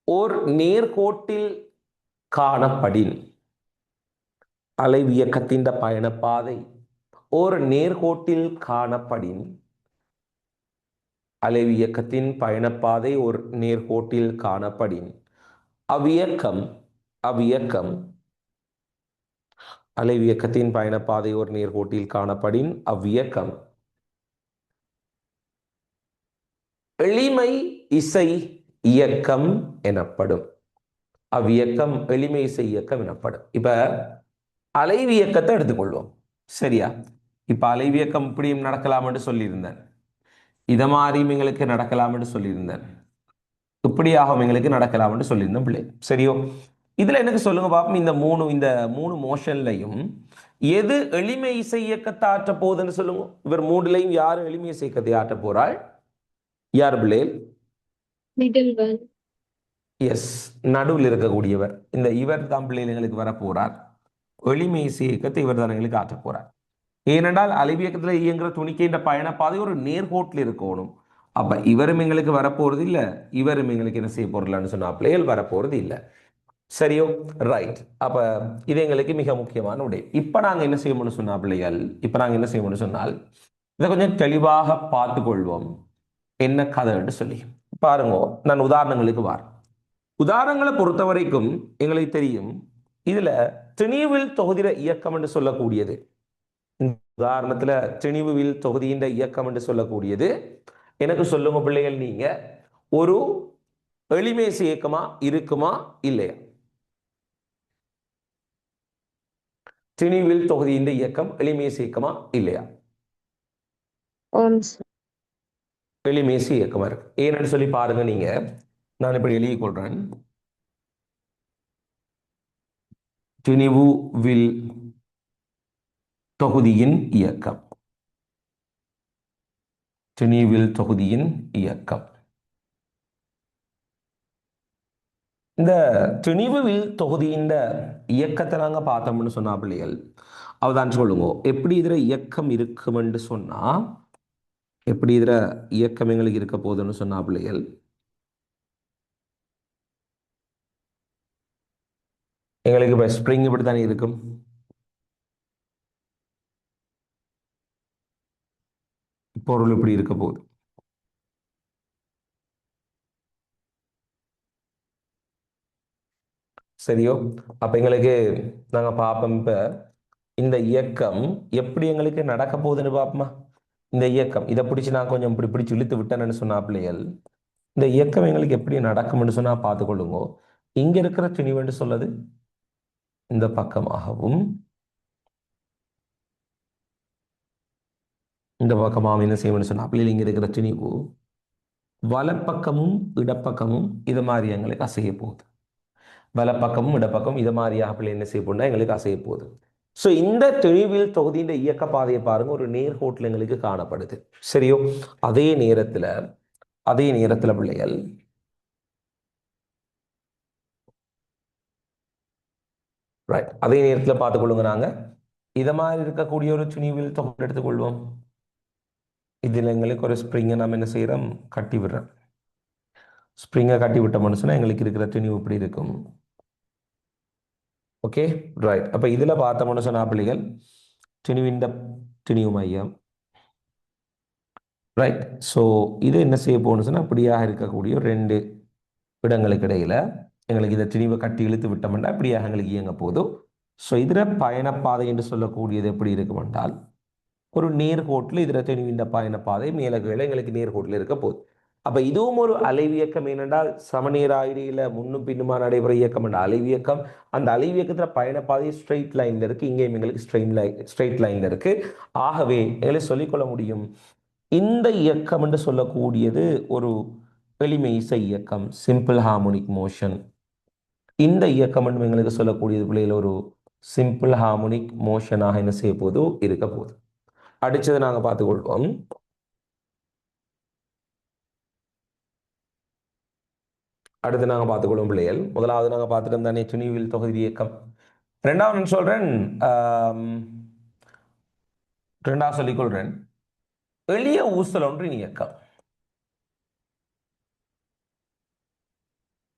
ஓர் நேர்கோட்டில் காணப்படின், அலைவு இயக்கத்தின் பயணப்பாதை ஓர் நேர்கோட்டில் காணப்படின், அலைவு இயக்கத்தின் பயணப்பாதை ஒரு நேர்கோட்டில் காணப்படின், அவ்வியக்கம் அலைவு இயக்கத்தின் பயணப்பாதை ஒரு நேர்கோட்டில் காணப்படின் அவ்வியக்கம் எளிமை இசை இயக்கம் எனப்படும். அவ்வியக்கம் எளிமை இசை இயக்கம் எனப்படும். இப்ப அலைவு இயக்கத்தை எடுத்துக்கொள்வோம். சரியா? இப்ப அலைவு இயக்கம் இப்படியும் நடக்கலாம் என்று சொல்லியிருந்தேன், இத மாதிரியும் எங்களுக்கு நடக்கலாம் என்று சொல்லியிருந்தேன், இப்படியாக எங்களுக்கு நடக்கலாம் என்று சொல்லியிருந்தேன் பிள்ளை. சரியோ? இதுல எனக்கு சொல்லுங்க பாப்போம், இந்த மூணு மோஷன்லையும் எது எளிமை இசை இயக்கத்தை ஆற்ற போகுதுன்னு சொல்லுங்க. இவர் மூணுலையும் யாரு எளிமை இசை இயக்கத்தை ஆற்ற போறாள்? யார் பிள்ளை? எஸ், நடுவில் இருக்கக்கூடியவர். இந்த இவர் தான் பிள்ளைகள் எங்களுக்கு வர போறார். எளிமை இசை இயக்கத்தை இவர் தான் எங்களுக்கு ஆற்ற போறார். ஏனென்றால் அலைவு இயக்கத்தில் இயங்குற துணிக்கின்ற பயணப்பாதை ஒரு நேர்கோட்டில் இருக்கணும். அப்ப இவரும் எங்களுக்கு வரப்போறது இல்லை, இவரும் எங்களுக்கு என்ன செய்ய போறலான்னு சொன்னா பிள்ளைகள் வரப்போறது இல்லை. சரியோ? ரைட். அப்ப இது எங்களுக்கு மிக முக்கியமான உடை. இப்ப நாங்க என்ன செய்யணும்னு சொன்னா பிள்ளைகள், இப்ப நாங்க என்ன செய்யணும்னு சொன்னால் இதை கொஞ்சம் தெளிவாக பார்த்து கொள்வோம் என்ன கதைன்னு சொல்லி. பாருங்க, நான் உதாரணங்களுக்கு வார். உதாரணங்களை பொறுத்த வரைக்கும் எங்களுக்கு தெரியும், இதுல திணிவில் தொகுதியில இயக்கம் என்று சொல்லக்கூடியது, இந்த உதாரணத்துல திணிவுவில் தொகுதியின் இயக்கம் என்று சொல்லக்கூடியது, எனக்கு சொல்லுங்க பிள்ளைகள், நீங்க ஒரு எளிமேசை இயக்கமா இருக்குமா இல்லையா? திணிவில் தொகுதியின் இயக்கம் எளிமேசை இயக்கமா இல்லையா? ஆம் சார். எளிமேசை இயக்கமா இருக்கு. ஏன்னு சொல்லி பாருங்க, நீங்க நான் இப்படி எழுதி கொள்றேன். திணிவுவில் தொகுதியின் இயக்கம், திணிவில் தொகுதியின் இயக்கம். இந்த திணிவுவில் தொகுதியின் இயக்கத்தை நாங்க பார்த்தோம்னு சொன்னா பிள்ளைகள், அவதான் சொல்லுங்க, எப்படி இதுல இயக்கம் இருக்குமென்று சொன்னா, எப்படி இதுல இயக்கம் எங்களுக்கு இருக்க போகுதுன்னு சொன்னா பிள்ளைகள், எங்களுக்கு இப்போ ஸ்ப்ரிங் இப்படி தானே இருக்கும். பொருள் இப்படி இருக்க போகுது. சரியோ? அப்ப எங்களுக்கு நாங்க பார்ப்போம், இப்ப இந்த இயக்கம் எப்படி எங்களுக்கு நடக்க போகுதுன்னு பார்ப்போமா? இந்த இயக்கம் இதை பிடிச்சி நான் கொஞ்சம் இப்படி பிடிச்சி இழுத்து விட்டேன்னு சொன்னா பிள்ளைகள், இந்த இயக்கம் எங்களுக்கு எப்படி நடக்கும்னு சொன்னா பார்த்துக்கொள்ளுங்க. இங்க இருக்கிற திணிவுன்னு சொல்லுது இந்த பக்கமாகவும், இந்த பக்கமாகவும் என்ன செய்யணும்னு சொன்னா பிள்ளைகள், இங்க இருக்கிற திணிவு வலப்பக்கமும் இடப்பக்கமும் இது மாதிரி எங்களுக்கு அசைய போகுது. வலப்பக்கமும் இடப்பக்கம் இது மாதிரியாக பிள்ளை என்ன செய்ய போனா எங்களுக்கு அசைய போகுது. ஸோ இந்த திணிவில் தொகுதியின் இயக்க பாதையை பாருங்க, ஒரு நேர்கோட்டில் எங்களுக்கு காணப்படுது. சரியோ? அதே நேரத்துல பிள்ளைகள் ரைட், அதே நேரத்தில் பார்த்துக்கொள்ளுங்க, நாங்க இதை மாதிரி இருக்கக்கூடிய ஒரு திணிவில் தொகுதி எடுத்துக்கொள்வோம். இதில் எங்களுக்கு ஒரு ஸ்ப்ரிங்கை நம்ம என்ன செய்யறோம், கட்டி விடுறோம். ஸ்ப்ரிங்கை கட்டி விட்ட மனுஷனா எங்களுக்கு இருக்கிற திணிவு இப்படி இருக்கும். Okay, right. அப்ப இதுல பார்த்தோம்னு சொன்னா பிள்ளைகள், திணிவு மையம், ரைட். ஸோ இது என்ன செய்ய போகணும்னு சொன்னா, அப்படியாக இருக்கக்கூடிய ரெண்டு இடங்களுக்கு இடையில எங்களுக்கு இந்த திணிவை கட்டி இழுத்து விட்டோம்னா அப்படியாக எங்களுக்கு இயங்க போதும். ஸோ இதுல பயணப்பாதை என்று சொல்லக்கூடியது எப்படி இருக்கும் என்றால், ஒரு நேர்கோட்டில் இதுல திணிவின் பயணப்பாதை மேல கீழே எங்களுக்கு நேர்கோட்டில் இருக்க போகுது. அப்ப இதுவும் ஒரு அலைவியக்கம். ஏனென்றால் சமநேராயிரியில முன்னும் பின்னுமா நடைபெற இயக்கம் என்ற அலைவியக்கம். அந்த அலைவியக்கத்துல பயணப்பாதை ஸ்ட்ரெயிட் லைன்ல இருக்கு, இங்கேயும் எங்களுக்கு ஸ்ட்ரெயிட் லைன்ல இருக்கு. ஆகவே எங்களுக்கு சொல்லிக்கொள்ள முடியும், இந்த இயக்கம் என்று சொல்லக்கூடியது ஒரு எளிமைசை இயக்கம், சிம்பிள் ஹார்மோனிக் மோஷன். இந்த இயக்கம் என்று எங்களுக்கு சொல்லக்கூடியது பிள்ளைகள் ஒரு சிம்பிள் ஹார்மோனிக் மோஷனாக என்ன செய்ய போதோ இருக்க போகுது. அடிச்சதை நாங்க பார்த்துக்கொள்வோம். அடுத்து நாங்கள் பார்த்துக்கொள்ளும் பிள்ளைகள், முதலாவது நாங்கள் பார்த்துட்டோம் தானே துணிவில் தொகுதி இயக்கம். ரெண்டாவது நான் சொல்றேன், ரெண்டாவது சொல்லிக்கொள்றேன், எளிய ஊசல் ஒன்றின் இயக்கம்.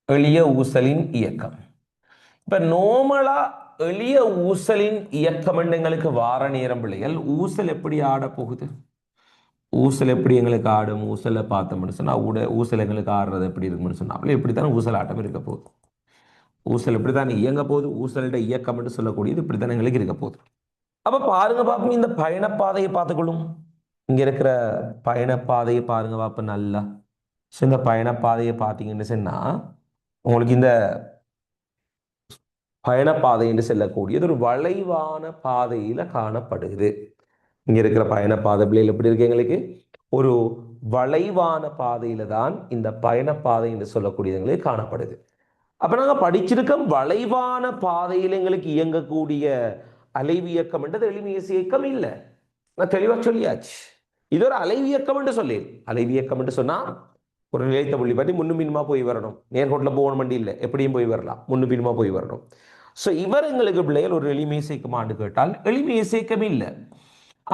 எளிய ஊசலின் இயக்கம். இப்ப நோமலா எளிய ஊசலின் இயக்கம் எங்களுக்கு வார நேரம் பிள்ளைகள், ஊசல் எப்படி ஆட போகுது, ஊசல் எப்படி எங்களுக்கு ஆடும், ஊசலை பார்த்தோம்னு சொன்னா ஊசல் எங்களுக்கு ஆடுறது எப்படி இருக்கும்னு சொன்னா இப்படித்தான் ஊசல் ஆட்டம் இருக்க போகுது. ஊசல் இப்படித்தான் இயங்க போகுது, ஊசலோட இயக்கம் என்று சொல்லக்கூடியது இப்படித்தான் எங்களுக்கு இருக்க போகுது. அப்ப பாருங்க பாப்போம், இந்த பயணப்பாதையை பார்த்துக்கொள்ளும். இங்க இருக்கிற பயணப்பாதையை பாருங்க பாப்ப நல்லா. இந்த பயணப்பாதையை பார்த்தீங்கன்னு சொன்னா உங்களுக்கு இந்த பயணப்பாதை என்று செல்லக்கூடியது ஒரு வளைவான பாதையில காணப்படுகிறது. இங்க இருக்கிற பயணப்பாதை பிள்ளைகள் எப்படி இருக்கு, எங்களுக்கு ஒரு வளைவான பாதையில தான் இந்த பயணப்பாதை என்று சொல்லக்கூடியது காணப்படுது. அப்ப நாங்க படிச்சிருக்கோம், வளைவான பாதையில் எங்களுக்கு இயங்கக்கூடிய அலைவியக்கம் என்றது எளிமையசை இயக்கம் இல்லை. நான் தெளிவா சொல்லியாச்சு, இது ஒரு அலைவியக்கம் என்று சொல்லி. அலைவியக்கம் என்று சொன்னா ஒரு நிலைத்த புள்ளி பற்றி முன்னும் பின்னுமா போய் வரணும், நேர்கோட்டில் போகணும் வண்டி இல்லை, எப்படியும் போய் வரலாம், முன்னும் பின்னுமா போய் வரணும். ஸோ இவர் எங்களுக்கு பிள்ளைகள் ஒரு எளிமை இசைக்குமான்னு கேட்டால் எளிமை இசைக்கம் இல்லை.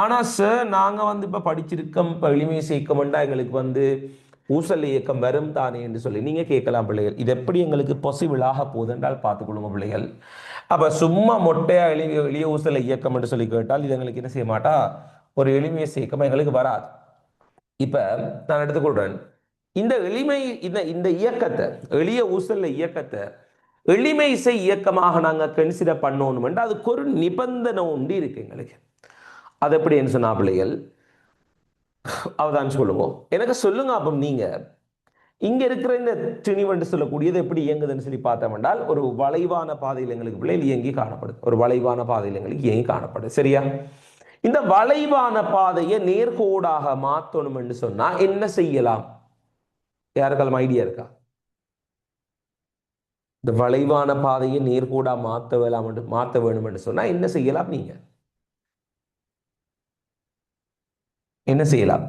ஆனா சார் நாங்க இப்ப படிச்சிருக்கோம், இப்ப எளிமை இசைக்கம்ண்டா எங்களுக்கு ஊசல் இயக்கம் வரும் தானே என்று சொல்லி நீங்க கேட்கலாம் பிள்ளைகள். இது எப்படி எங்களுக்கு பாசிபிளாக போகுது என்றால் பார்த்துக்கொள்ளுங்க பிள்ளைகள். அப்ப சும்மா மொட்டையா எளிய ஊசல் இயக்கம் என்று சொல்லி கேட்டால் இது எங்களுக்கு என்ன செய்ய மாட்டா, ஒரு எளிமையை இயக்கம் எங்களுக்கு வராது. இப்ப நான் எடுத்துக்கொள்றேன், இந்த எளிமை இந்த இயக்கத்தை எளிய ஊசல்ல இயக்கத்தை எளிமை இசை இயக்கமாக நாங்க கன்சிடர் பண்ணணும், அதுக்கு ஒரு நிபந்தனை உண்டு இருக்கு எங்களுக்கு. அது எப்படின்னு சொன்னா பிள்ளைகள் அவதான் சொல்லுவோம். எனக்கு சொல்லுங்க அப்ப நீங்க இங்க இருக்கிற இந்த திணிவண்டு சொல்லக்கூடியது எப்படி இயங்குதுன்னு சொல்லி பார்த்தோம் என்றால் ஒரு வளைவான பாதையில் எங்களுக்கு பிள்ளைகள் இயங்கி காணப்படுது. ஒரு வளைவான பாதையில் எங்களுக்கு இயங்கி காணப்படுது. சரியா? இந்த வளைவான பாதையை நேர்கோடாக மாற்றணும் என்று சொன்னா என்ன செய்யலாம்? யாருக்காலும் ஐடியா இருக்கா? இந்த வளைவான பாதையை நேர்கோடா மாற்ற வேணும் என்று சொன்னா என்ன செய்யலாம்? நீங்க என்ன செய்யலாம்?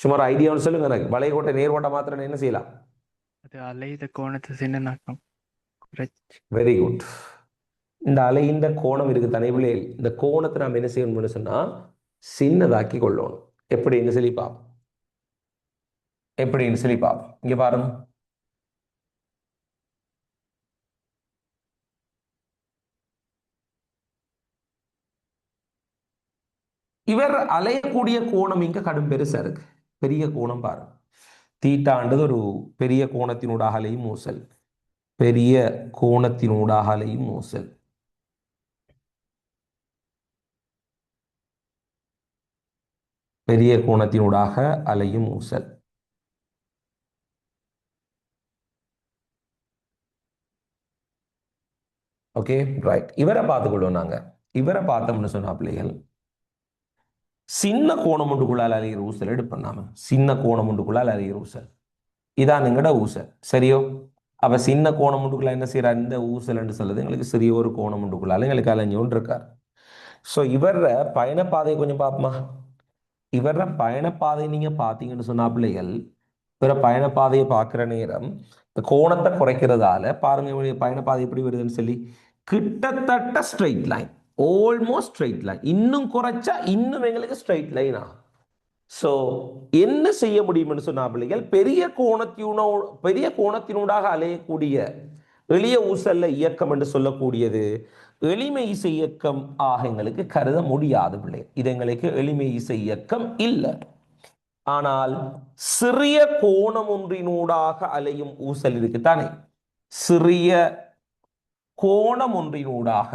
சுமார் ஐடியா சொல்லுங்க எனக்கு. வளைகோட்டை நேர்கோட்டை மாத்திரம் என்ன செய்யலாம்? அது அலைத கோணத்தை சின்னனாக்கம் குறைச்சு. Very good. இந்த அலையின் கோணம் இருக்கு தானே பிள்ளைகள், இந்த கோணத்தை நாம் என்ன செய்யணும்னு சொன்னா சின்னதாக்கி கொள்ளணும். எப்படின்னு சொல்லி பார்ப்போம். எப்படின்னு சொல்லி பார்ப்போம். இங்க பாருங்க, இவர் அலையக்கூடிய கோணம் இங்க கடும் பெருசா இருக்கு. பெரிய கோணம் பாருங்க. தீட்டாண்டது ஒரு பெரிய கோணத்தினூடாக அலையும் ஊசல். பெரிய கோணத்தினூடாக அலையும் ஊசல். பெரிய கோணத்தினூடாக அலையும் ஊசல். Okay right. இவரை பார்த்துக்கொள்வோம் நாங்க. இவரை பார்த்தோம்னு சொன்னா பிள்ளைகள் சின்ன கோணம் ஒன்றுக்குள்ளால் அலைகிற ஊசல் எடுப்போம் நாம. சின்ன கோணம் ஒன்றுக்குள்ளால் அலைகிற ஊசல் இதான் எங்கட ஊசல். சரியோ? அப்ப சின்ன கோணம் ஒன்றுக்குள்ள என்ன செய்யறாரு? இந்த ஊசல் என்று சொல்லுது எங்களுக்கு சிறிய ஒரு கோணம் ஒன்றுக்குள்ளால எங்களுக்கு அலைஞ்சோன்னு இருக்கார். ஸோ இவர பயணப்பாதையை கொஞ்சம் பார்ப்போமா? இவர பயணப்பாதை நீங்க பார்த்தீங்கன்னு சொன்னா பிள்ளைகள் இவர பயணப்பாதையை பார்க்குற நேரம் இந்த கோணத்தை குறைக்கிறதால பாருங்க இவருடைய பயணப்பாதை எப்படி வருதுன்னு சொல்லி கிட்டத்தட்ட straight line, almost straight line. இன்னும் குறைச்சா இன்னும் எங்களுக்கு ஸ்ட்ரெயிட் லைன் ஆகும். ஸோ என்ன செய்ய முடியும்னு சொன்னா பிள்ளைகள் பெரிய கோணத்தினூடாக அலையக்கூடிய எளிய ஊசல்ல இயக்கம் என்று சொல்லக்கூடியது எளிமை இசை இயக்கம் ஆக எங்களுக்கு கருத முடியாது பிள்ளை. இது எங்களுக்கு எளிமை இசை இயக்கம் இல்லை. ஆனால் சிறிய கோணம் ஒன்றினூடாக அலையும் ஊசல் இருக்குத்தானே, சிறிய கோணம் ஒன்றினூடாக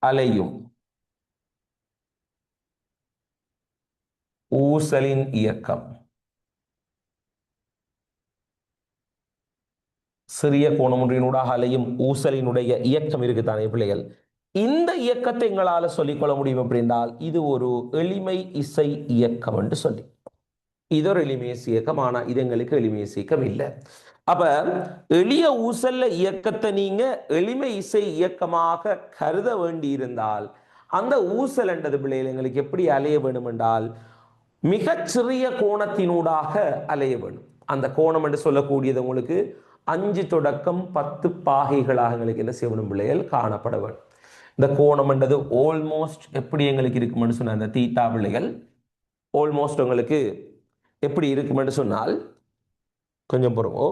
அலையும் ஊசலின் இயக்கம். சிறிய கோணம் ஒன்றினூடாக அலையும் ஊசலினுடைய இயக்கம் இருக்குத்தானே பிள்ளைகள், இந்த இயக்கத்தை எங்களால சொல்லிக்கொள்ள முடியும் அப்படின்றால் இது ஒரு எளிமை இசை இயக்கம் என்று சொல்லி. இது ஒரு எளிமை இசை இயக்கம். ஆனா இது எங்களுக்கு எளிமை இசை இயக்கம் இல்லை. அப்ப எளிய ஊசல்ல இயக்கத்தை நீங்க எளிமை இசை இயக்கமாக கருத வேண்டி இருந்தால் அந்த ஊசல் என்றது பிள்ளைகள் எங்களுக்கு எப்படி அலைய வேண்டும் என்றால் மிகச்சிறிய கோணத்தினூடாக அலைய வேண்டும். அந்த கோணம் என்று சொல்லக்கூடியது உங்களுக்கு 5 தொடக்கம் 10 பாகைகளாக எங்களுக்கு என்ன செய்யணும் பிள்ளைகள் காணப்பட வேண்டும். இந்த கோணம் என்றது ஆல்மோஸ்ட் எப்படி எங்களுக்கு இருக்குமென்னு சொன்ன அந்த தீட்டா பிள்ளைகள் ஆல்மோஸ்ட் உங்களுக்கு எப்படி இருக்குமென்று சொன்னால் கொஞ்சம் பொறுங்கோ.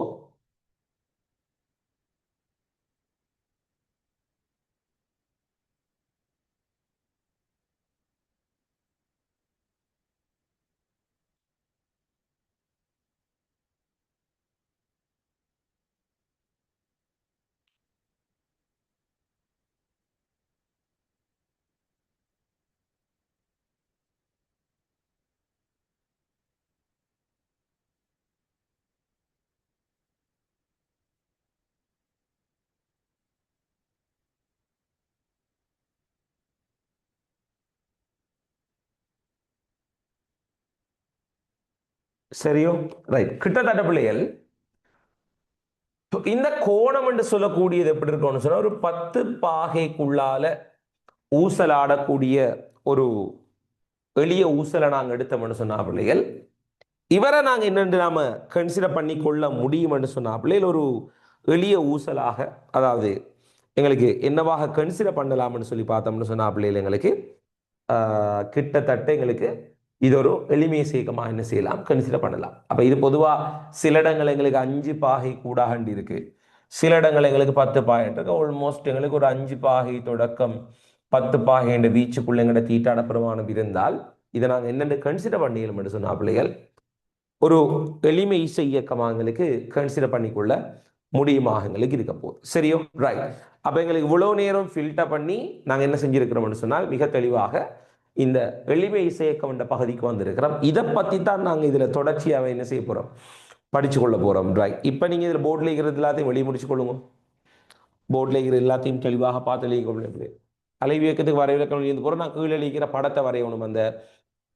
சரியோ? ரைட். கிட்டத்தட்ட பிள்ளைகள் இந்த கோணம் என்று சொல்லக்கூடியது எப்படி இருக்கும்னு சொன்னா ஒரு 10 பாகைக்குள்ளால ஊசலாடக்கூடிய ஒரு எளிய ஊசலை நாங்க எடுத்தோம்னு சொன்னா பிள்ளைகள் இவரை நாங்க என்னென்று நாம கன்சிடர் பண்ணி கொள்ள முடியும் என்று சொன்னா பிள்ளைகள் ஒரு எளிய ஊசலாக, அதாவது எங்களுக்கு என்னவாக கன்சிடர் பண்ணலாம்னு சொல்லி பார்த்தோம்னு சொன்னா பிள்ளைகள் எங்களுக்கு கிட்டத்தட்ட எங்களுக்கு இது ஒரு எளிமையை சேர்க்கமாக என்ன செய்யலாம் கன்சிடர் பண்ணலாம். அப்ப இது பொதுவா சில இடங்கள் எங்களுக்கு 5 பாகை கூடாகண்டி இருக்கு, சில இடங்கள் எங்களுக்கு 10 பாகை இருக்கு. ஆல்மோஸ்ட் எங்களுக்கு ஒரு 5 பாகை தொடக்கம் 10 பாகை என்ற வீச்சுக்குள்ள எங்கட தீட்டான பிரமாணம் இருந்தால் இதை நாங்கள் என்னென்னு கன்சிடர் பண்ணிக்கணும் என்று சொன்னா பிள்ளைகள் ஒரு எளிமை இசை இயக்கமாக எங்களுக்கு கன்சிடர் பண்ணிக்கொள்ள முடியுமாக எங்களுக்கு இருக்க போகுது. சரியோ? ரைட். அப்போ எங்களுக்கு இவ்வளவு நேரம் ஃபில்டர் பண்ணி நாங்கள் என்ன செஞ்சிருக்கிறோம்னு சொன்னால் மிக தெளிவாக இந்த எளிமை இசை இயக்கம் என்ற பகுதிக்கு வந்திருக்கிறோம். இதை பற்றி தான் நாங்கள் இதில் தொடர்ச்சியாக என்ன செய்ய போகிறோம், படிச்சு கொள்ள போகிறோம். ரைட். இப்போ நீங்கள் இதில் போர்டில் இருக்கிறது எல்லாத்தையும் வெளியே முடிச்சு கொள்ளுங்க. போர்டில் இருக்கிற எல்லாத்தையும் தெளிவாக பார்த்து எழுதிக்கொள்ள. அலைவியக்கத்துக்கு வரைவிலக்கம் எழுதி போகிறோம். நான் கீழே எழுதிக்கிற படத்தை வரையணும். அந்த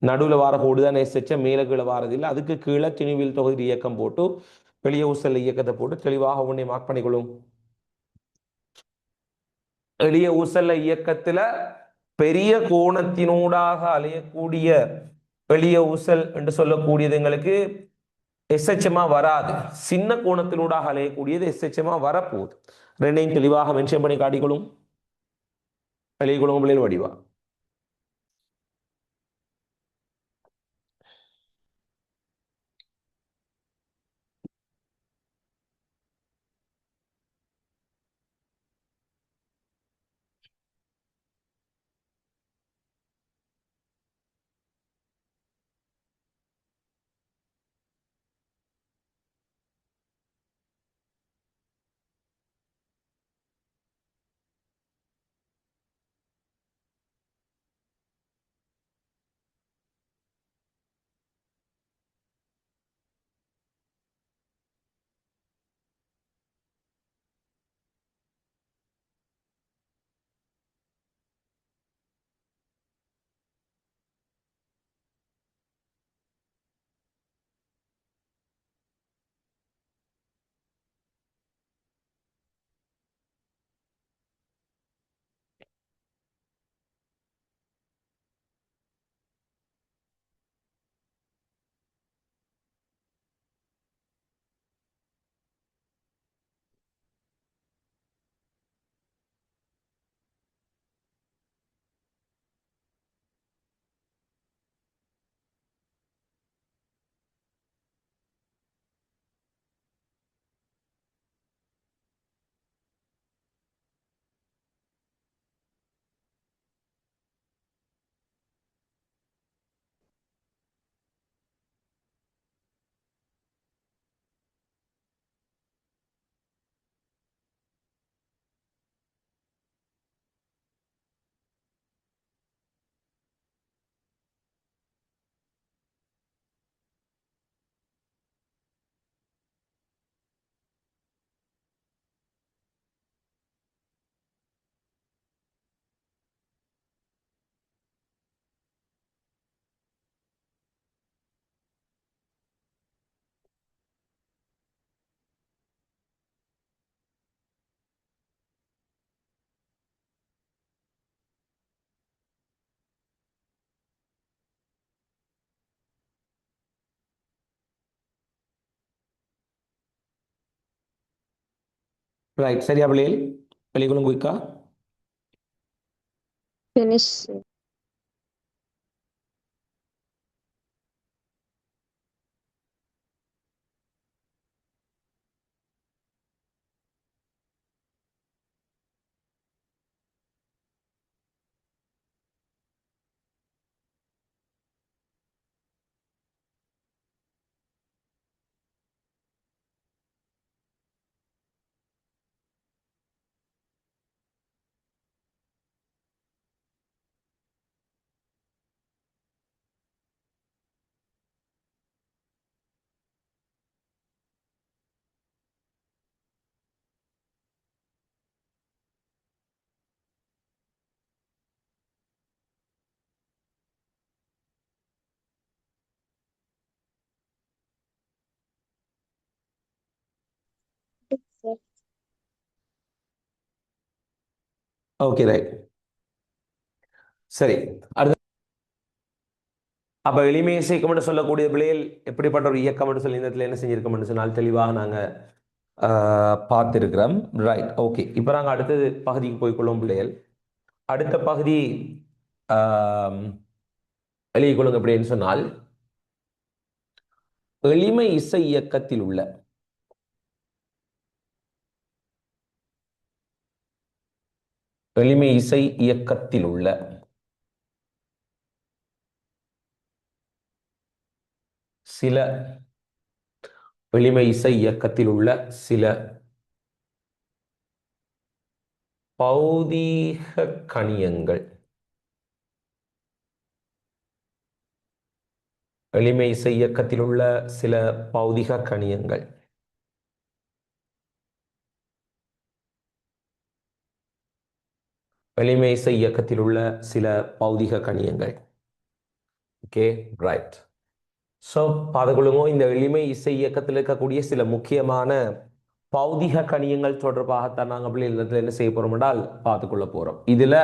நடுவில் வார கோடு தான் எஸ்எச்ச, மேலே கீழே வாரதில்லை. அதுக்கு கீழே திணிவில் தொகுதி இயக்கம் போட்டு வெளியே ஊசல் இயக்கத்தை போட்டு தெளிவாக ஒன்றை மார்க் பண்ணிக்கொள்ளும். எளிய ஊசல்ல இயக்கத்துல பெரிய கோணத்தினூடாக அலையக்கூடிய எளிய ஊசல் என்று சொல்லக்கூடியது எங்களுக்கு எஸ்எச்எம்மா வராது. சின்ன கோணத்தினூடாக அலையக்கூடியது எஸ்எச்எம்மா வரப்போகுது. ரெண்டையும் தெளிவாக மென்ஷன் பண்ணி காட்டிக்கொள்ளும். எழுதிக்கொள்ளும் பிள்ளைகள் வடிவா. ரைட். சரியா பிள்ளைகள்? எழுதிக்கொள்ளும் குயிக்கா. Finish, sir. Sir. Okay right. சரி, அடுத்த அப்ப எளிமை இசைக்கம் என்று சொல்லக்கூடிய பிள்ளைகள் எப்படிப்பட்ட ஒரு இயக்கம் என்று சொல்லி இந்த இடத்துல என்ன செஞ்சிருக்கோம்னு சொன்னால் தெளிவாக நாங்க பார்த்திருக்கிறோம். ரைட். ஓகே. இப்போ நாங்கள் அடுத்தது பகுதிக்கு போய்க்கொள்ளும் பிள்ளைகள். அடுத்த பகுதி எழுதிக் கொள்ளுங்க. அப்படின்னு சொன்னால் எளிமை இசை இயக்கத்தில் உள்ள எளிமை இசை இயக்கத்தில் உள்ள சில எளிமை இசை இயக்கத்தில் உள்ள சில பௌதீக கணியங்கள். எளிமை இசை இயக்கத்தில் உள்ள சில பௌதிக கணியங்கள். எளிமை இசை இயக்கத்தில் உள்ள சில பௌதிக கணியங்கள். Okay, right. ஸோ பார்த்துக்கொள்ளுங்க, இந்த எளிமை இசை இயக்கத்தில் இருக்கக்கூடிய சில முக்கியமான பௌதிக கணியங்கள் தொடர்பாகத்தான் நாங்கள் பிள்ளைகள் என்ன செய்ய போறோம் என்றால் பார்த்துக்கொள்ள போறோம். இதுல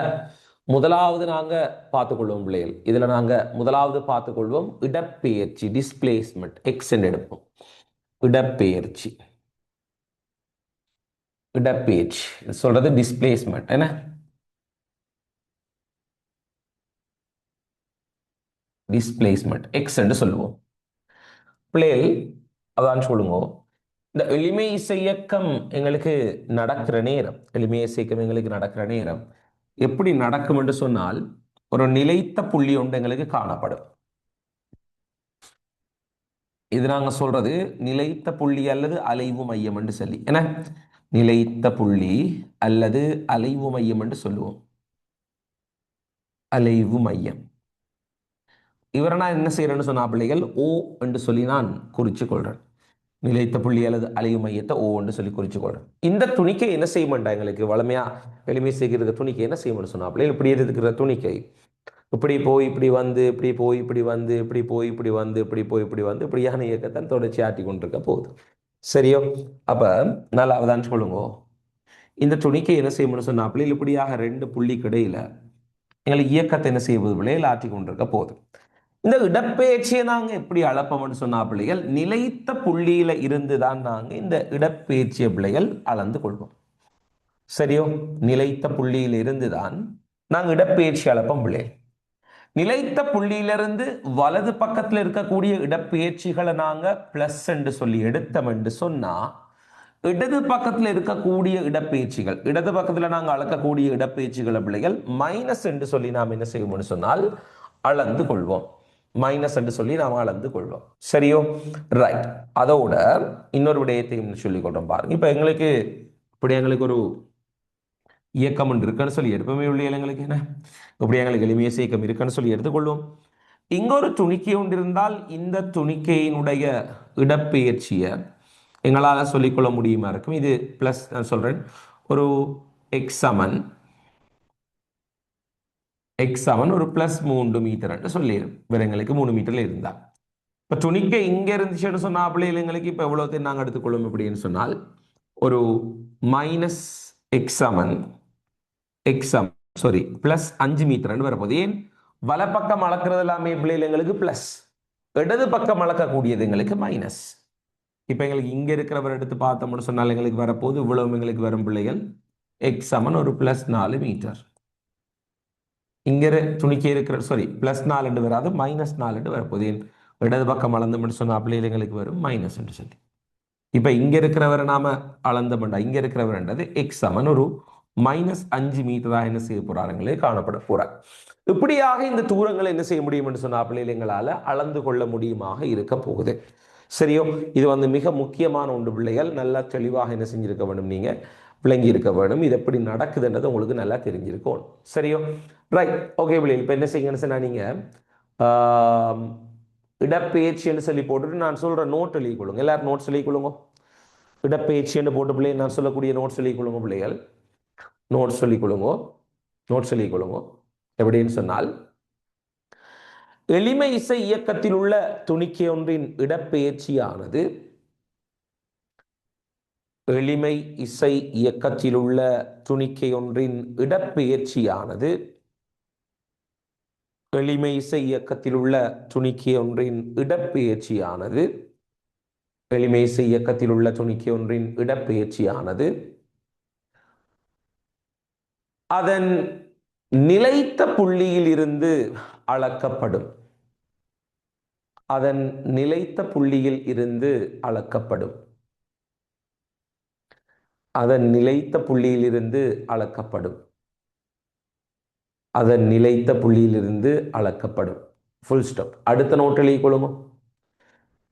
முதலாவது நாங்க பார்த்துக்கொள்வோம் பிள்ளைகள். இதுல நாங்க முதலாவது பார்த்துக்கொள்வோம் இடப்பெயர்ச்சி, டிஸ்பிளேஸ்மெண்ட். எக்ஸ் என்று எடுப்போம். இடப்பெயர்ச்சி, இடப்பெயர்ச்சி சொல்றது டிஸ்பிளேஸ்மெண்ட் என்ன, டிஸ்பிளேஸ்மெண்ட் எக்ஸ் என்று சொல்லுவோம். பிள்ளைகள் அதான் சொல்லுங்க, இந்த எளிமை இசை இயக்கம் எங்களுக்கு நடக்கிற நேரம், எளிமை இசை இயக்கம் எங்களுக்கு நடக்கிற நேரம் எப்படி நடக்கும் என்று சொன்னால், ஒரு நிலைத்த புள்ளி ஒன்று எங்களுக்கு காணப்படும். இது நாங்க சொல்றது நிலைத்த புள்ளி அல்லது அலைவு மையம் என்று சொல்லி, என்ன நிலைத்த புள்ளி அல்லது அலைவு மையம் என்று சொல்லுவோம். அலைவு மையம். இவரை நான் என்ன செய்யறேன்னு சொன்னா பிள்ளைகள், ஓ என்று சொல்லி நான் குறிச்சு கொள்றேன். நிலைத்த புள்ளி அல்லது அலைவு மையத்தை ஓ என்று சொல்லி குறிச்சு கொள்றேன். இந்த துணிக்கை என்ன செய்ய மாட்டா, எங்களுக்கு வளமையா எளிமை செய்கிற துணிக்கை என்ன செய்யணும்னு சொன்னா பிள்ளைகள், இப்படி இருக்கிற துணிக்கை இப்படி போய் இப்படி வந்து, இப்படி போய் இப்படி வந்து, இப்படி போய் இப்படி வந்து, இப்படி போய் இப்படி வந்து, இப்படியான இயக்கத்தான் தொடர்ச்சி ஆட்டி கொண்டிருக்க போகுது. சரியோ? அப்ப நல்லாவதான் சொல்லுங்க, இந்த துணிக்கை என்ன செய்யணும்னு சொன்னா பிள்ளைகள், இப்படியாக ரெண்டு புள்ளிக்கு இடையில எங்களுக்கு இயக்கத்தை என்ன செய்வது பிள்ளைகள் ஆட்டி கொண்டிருக்க போகுது. இந்த இடப்பெயர்ச்சியை நாங்க எப்படி அளப்போம்னு சொன்னா பிள்ளைகள், நிலைத்த புள்ளியில இருந்துதான் நாங்க இந்த இடப்பெயர்ச்சியை பிள்ளைகள் அளந்து கொள்வோம். சரியோ? நிலைத்த புள்ளியில இருந்துதான் நாங்க இடப்பெயர்ச்சி அளப்போம் பிள்ளைகள். நிலைத்த புள்ளியிலிருந்து வலது பக்கத்துல இருக்கக்கூடிய இடப்பெயர்ச்சிகளை நாங்க பிளஸ் என்று சொல்லி எடுத்தோம் என்று சொன்னா, இடது பக்கத்துல இருக்கக்கூடிய இடப்பெயர்ச்சிகள், இடது பக்கத்துல நாங்க அளக்கக்கூடிய இடப்பெயர்ச்சிகளை பிள்ளைகள் மைனஸ் என்று சொல்லி நாம் என்ன செய்வோம்னு சொன்னால் அளந்து கொள்வோம். மைனஸ் என்று சொல்லி நாம் அளந்து கொள்வோம். சரியோ? ரைட். அதோட இன்னொரு விடயத்தையும் சொல்லிக் கொள்றோம் பாருங்க. இப்ப எங்களுக்கு இப்படி எங்களுக்கு ஒரு இயக்கம் ஒன்று இருக்குன்னு சொல்லி எடுப்போமே உள்ள எங்களுக்கு என்ன, இப்படி எங்களுக்கு எளிமைய இயக்கம் இருக்குன்னு சொல்லி எடுத்துக்கொள்வோம். இங்க ஒரு துணிக்கை ஒன்று இருந்தால் இந்த துணிக்கையினுடைய இடப்பெயர்ச்சியை எங்களால் சொல்லிக்கொள்ள முடியுமா இருக்கும். இது பிளஸ், நான் சொல்றேன், ஒரு எக்ஸ் சமன் ஒரு பிளஸ் 3 மீட்டர் சொல்லிடும். வேற எங்களுக்கு 3 மீட்டர்ல இருந்தா, இப்ப துணிக்கை இங்க இருந்துச்சுன்னு சொன்னா பிள்ளைகள் எங்களுக்கு இப்ப எவ்வளவு நாங்க எடுத்துக்கொள்ளும் அப்படின்னு சொன்னால், ஒரு மைனஸ் எக்ஸ் சமன் பிளஸ் 5 மீட்டர் வரப்போகுது. ஏன் வலப்பக்கம் அளக்கிறது எல்லாமே பிள்ளைகள் எங்களுக்கு பிளஸ், இடது பக்கம் அளக்கக்கூடியது எங்களுக்கு மைனஸ். இப்ப எங்களுக்கு இங்க இருக்கிறவர் எடுத்து பார்த்தோம்னு சொன்னால் எங்களுக்கு வரப்போது இவ்வளவு எங்களுக்கு வரும் பிள்ளைகள் எக்ஸ் சமன் ஒரு பிளஸ் 4 மீட்டர். இங்க துணிக்கை இருக்கிற பிளஸ் 4 வராது, மைனஸ் 4 வரப்போகுது. ஏன் இடது பக்கம் அளந்தோம்னு சொன்னா பிள்ளைகள் எங்களுக்கு வரும் மைனஸ் என்று சொல்லி. இப்ப இங்க இருக்கிறவரை நாம அளந்தோம்டா, இங்க இருக்கிறவர்ன்றது எக்ஸ் சமன் ஒரு மைனஸ் 5 மீட்டரா என்ன செய்ய போறாங்களே காணப்பட போறாங்க. இப்படியாக இந்த தூரங்களை என்ன செய்ய முடியும் என்று சொன்னா பிள்ளைகள் எங்களால அளந்து கொள்ள முடியுமாக இருக்க போகுது. சரியோ? இது வந்து மிக முக்கியமான ஒன்று பிள்ளைகள். நல்லா தெளிவாக என்ன செஞ்சிருக்க வேண்டும், நீங்க விளங்கி இருக்க வேண்டும். இது எப்படி நடக்குதுன்றது உங்களுக்கு நல்லா தெரிஞ்சிருக்கும். சரியோ? ரைட். ஓகே பிள்ளைகள், இப்ப என்ன செய்யுங்கன்னு சொன்னா, நீங்க இடப்பெயர்ச்சின்னு சொல்லி போட்டுட்டு நான் சொல்ற நோட் எழுதி கொள்ளுங்க. எல்லாரும் நோட்ஸ் எழுதி கொள்ளுங்க. இடப்பெயர்ச்சின்னு போட்டு பிள்ளைகள் நான் சொல்லக்கூடிய நோட்ஸ் எழுதி கொள்ளுங்க. பிள்ளைகள் நோட்ஸ் சொல்லிக் கொள்ளுங்க. எப்படின்னு சொன்னால், எளிமை இசை இயக்கத்தில் உள்ள துணிக்கை ஒன்றின் இடப்பெயர்ச்சியானது, எளிமை இசை இயக்கத்தில் உள்ள துணிக்கை ஒன்றின் இடப்பெயர்ச்சியானது, எளிமை இசை இயக்கத்தில் உள்ள துணிக்கை ஒன்றின் இடப்பெயர்ச்சியானது, எளிமை இசை இயக்கத்தில் உள்ள துணிக்கை ஒன்றின் இடப்பெயர்ச்சியானது அதன் நிலைத்த புள்ளியில் இருந்து அளக்கப்படும். அதன் நிலைத்த புள்ளியில் இருந்து அளக்கப்படும். அதன் நிலைத்த புள்ளியில் இருந்து அளக்கப்படும். அதன் நிலைத்த புள்ளியிலிருந்து அளக்கப்படும். Full stop. அடுத்த நோட் எழுதி கொள்ளுங்க.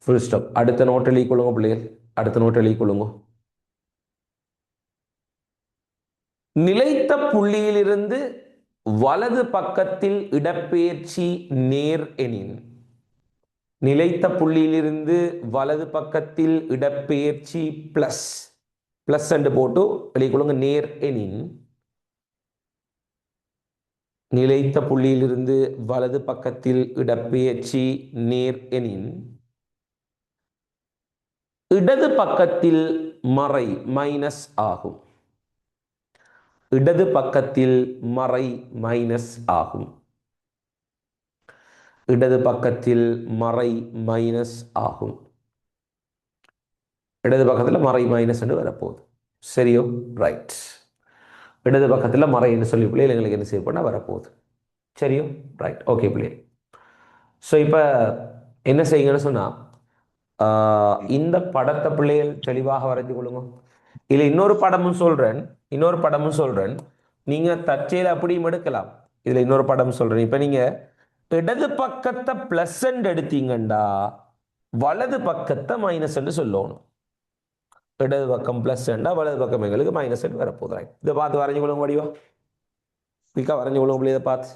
Full stop. அடுத்த நோட் எழுதி கொள்ளுங்க பிள்ளைகள். அடுத்த நோட் எழுதி கொள்ளுங்க. நிலைத்த புள்ளியிலிருந்து வலது பக்கத்தில் இடப்பெயர்ச்சி நேர் எனின், நிலைத்த புள்ளியிலிருந்து வலது பக்கத்தில் இடப்பெயர்ச்சி பிளஸ் பிளஸ் என்று போட்டு எழுதிக்கொள்ளுங்க. நேர் எனின், நிலைத்த புள்ளியிலிருந்து வலது பக்கத்தில் இடப்பெயர்ச்சி நேர் எனின், இடது பக்கத்தில் மறை மைனஸ் ஆகும். இடது பக்கத்தில் மறை மைனஸ் ஆகும். இடது பக்கத்தில் மறை மைனஸ் ஆகும். இடது பக்கத்தில் மறை மைனஸ் என்று வரப்போகுது. சரியோ? ரைட். இடது பக்கத்தில் மறை என்று சொல்லி பிள்ளைகள் எங்களுக்கு என்ன செய்ய போனால் வரப்போகுது. சரியோ? ரைட். ஓகே பிள்ளைகள். ஸோ இப்போ என்ன செய்யுங்கன்னு சொன்னால், இந்த படத்தை பிள்ளைகள் தெளிவாக வரைஞ்சு கொள்ளுங்க. இதில் இன்னொரு படமும் சொல்கிறேன். நீங்கள் தற்செயல் அப்படியும் எடுக்கலாம். இதில் இன்னொரு படம் சொல்கிறேன். இப்போ நீங்கள் இடது பக்கத்தை பிளஸ் எடுத்தீங்கண்டா வலது பக்கத்தை மைனஸ் சொல்லணும். இடது பக்கம் பிளஸ் வலது பக்கம் எங்களுக்கு மைனஸ் வரப்போகுது. ரைட். இதை பார்த்து வரைஞ்சு கொள்ளுங்க. வடிவா குயிக்காக வரைஞ்சு கொள்ளுங்க. இதை பார்த்து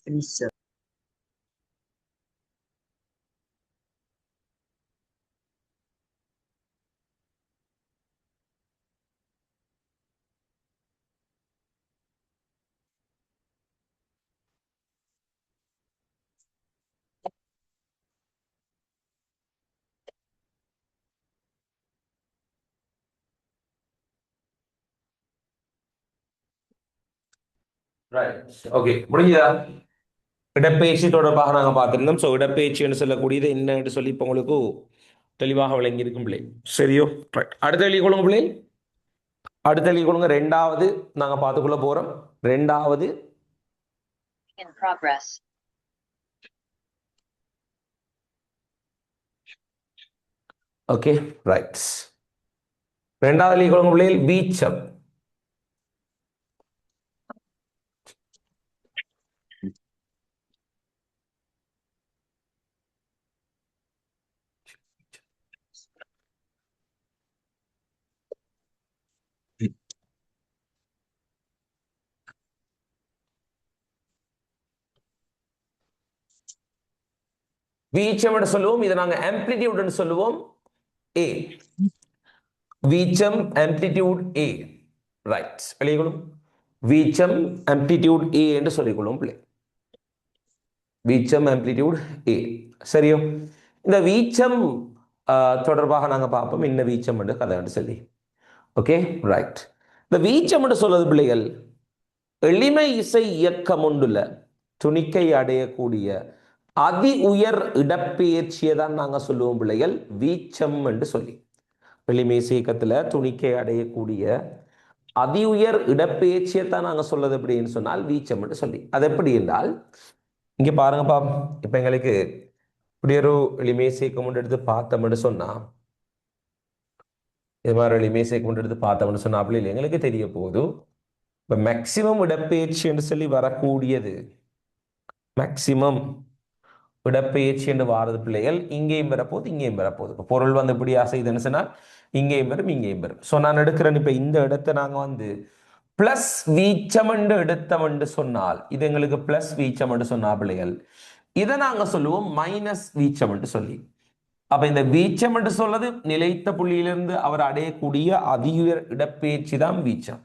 Finish, sir. ரைட் ஓகே முடிஞ்சதா? இடப்பெயர்ச்சி தொடர்பாக நாங்கள் பார்த்திருந்தோம். ஸோ இடப்பெயர்ச்சின்னு சொல்லக்கூடியது என்னன்னு சொல்லி இப்போ உங்களுக்கு தெளிவாக விளங்கி இருக்கும் பிள்ளை. சரியோ? ரைட். அடுத்த எழுதி கொள்ளுங்க பிள்ளை. அடுத்த எழுதி கொள்ளுங்க. ரெண்டாவது நாங்கள் பார்த்துக்கொள்ள போறோம். ரெண்டாவது In progress. Okay right. ரெண்டாவது எழுதி கொள்ளுங்க பிள்ளை. வீச்சம். வீச்சம் என்று சொல்லுவோம். இதை நாங்கள் ஆம்ப்ளிடியூட்னு சொல்லுவோம். ஏ வீச்சம் ஆம்ப்ளிடியூட் ஏ. ரைட். எழுதிக்கொள்ளும். வீச்சம் ஆம்ப்ளிடியூட் ஏ என்று சொல்லிக்கொள்ளும் பிள்ளை. வீச்சம் ஆம்ப்ளிடியூட் ஏ. சரியோ? இந்த வீச்சம் தொடர்பாக நாங்கள் பார்ப்போம். என்ன வீச்சம் என்று கதை சொல்லி. Okay right. இந்த வீச்சம் என்று சொல்வது பிள்ளைகள் எளிமை இசை இயக்கம் ஒன்றுல துணிக்கை அடையக்கூடிய அதி உயர் இடப்பெயர்ச்சியை தான் நாங்கள் சொல்லுவோம் பிள்ளைகள் வீச்சம் என்று சொல்லி. எளிமை இசை இயக்கத்துல துணிக்கை அடையக்கூடிய அதி உயர் இடப்பெயர்ச்சியை தான் நாங்கள் சொல்றது அப்படின்னு சொன்னால் வீச்சம் என்று சொல்லி. அது எப்படி என்றால் இங்க பாருங்கப்பா. இப்ப எங்களுக்கு இப்படி ஒரு எளிமை இசை இயக்கம் ஒன்று எடுத்து பார்த்தோம்னு சொன்னா, இது மாதிரி எளிமை இசை இயக்கம் ஒன்று எடுத்து பார்த்தோம்னு சொன்னா அப்படி இல்லை, எங்களுக்கு தெரிய போதும். இப்ப மேக்சிமம் இடப்பெயர்ச்சி என்று சொல்லி வரக்கூடியது, மேக்சிமம் இடப்பெயர்ச்சி என்று வாரது பிள்ளைகள் இங்கேயும் வரப்போகுது, இங்கேயும் வரப்போகுது. இப்போ பொருள் வந்து இப்படி செய்துன்னு சொன்னால் இங்கேயும் வரும், இங்கேயும் வரும். ஸோ நான் எடுக்கிறேன். இப்போ இந்த இடத்தை நாங்கள் வந்து பிளஸ் வீச்சம் என்று எடுத்தோம் என்று சொன்னால், இது எங்களுக்கு பிளஸ் வீச்சம் என்று சொன்னா பிள்ளைகள், இதை நாங்கள் சொல்லுவோம் மைனஸ் வீச்சம் என்று சொல்லி. அப்ப இந்த வீச்சம் என்று சொல்றது நிலைத்த புள்ளியிலிருந்து அவர் அடையக்கூடிய அதிக இடப்பெயர்ச்சி தான் வீச்சம்.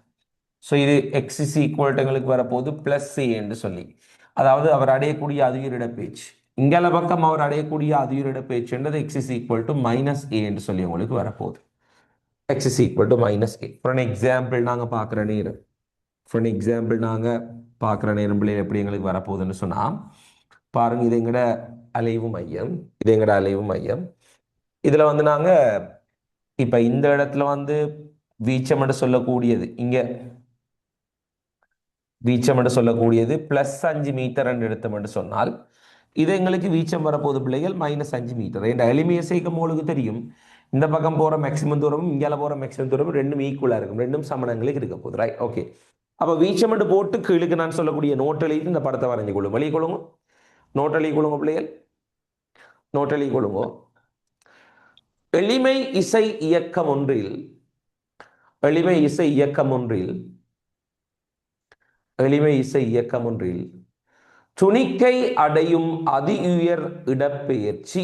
ஸோ இது எக்ஸ் இஸ் ஈக்குவல் எங்களுக்கு வரப்போகுது பிளஸ் ஏ என்று சொல்லி, அதாவது அவர் அடையக்கூடிய அதிக இடப்பெயர்ச்சி. இங்கல பக்கம் அவர் அடையக்கூடிய அதிக இடப்பெயர்ச்சின்றது x is equal to minus a என்று சொல்லி உங்களுக்கு வரப்போகுது. X is equal to minus a. For an example நாங்கள் பார்க்குற நேரம், ஃபார் அன் எக்ஸாம்பிள் நாங்கள் பார்க்குற நேரம் பிள்ளைகள் எப்படி எங்களுக்கு வரப்போகுதுன்னு சொன்னால் பாருங்க. இது எங்கட அலைவு மையம், இது எங்கட அலைவு மையம். இதில் வந்து நாங்கள் இப்போ இந்த இடத்துல வந்து வீச்சம் என்று சொல்லக்கூடியது, இங்கே வீச்சம் என்று சொல்லக்கூடியது +5 மீட்டர் என்று எடுத்தோம் என்று சொன்னால் இது எங்களுக்கு வீச்சம் வரப்போகுது பிள்ளைகள் -5 மீட்டர். என்ற எளிமையை சேர்க்கும் உங்களுக்கு தெரியும், இந்த பக்கம் போகிற மேக்சிமம் தூரமும் இங்கே போகிற மேக்சிமம் தூரமும் ரெண்டும் ஈக்குவலாக இருக்கும், ரெண்டும் சமணங்களுக்கு இருக்க போகுது. Right okay. அப்போ வீச்சம் என்று போட்டு கீழுக்கு நான் சொல்லக்கூடிய நோட் எழுதி இந்த படத்தை வரைஞ்சு கொள்ளும். வெளியே கொள்ளுங்க, நோட் எழுதி கொள்ளுங்க பிள்ளைகள், நோட் எழுதி கொள்ளுங்க. எளிமை இசை இயக்கம் ஒன்றில், எளிமை இசை இயக்கம் ஒன்றில், எளிமை இசை இயக்கம் ஒன்றில் துணிக்கை அடையும் அதி உயர் இடப்பெயர்ச்சி,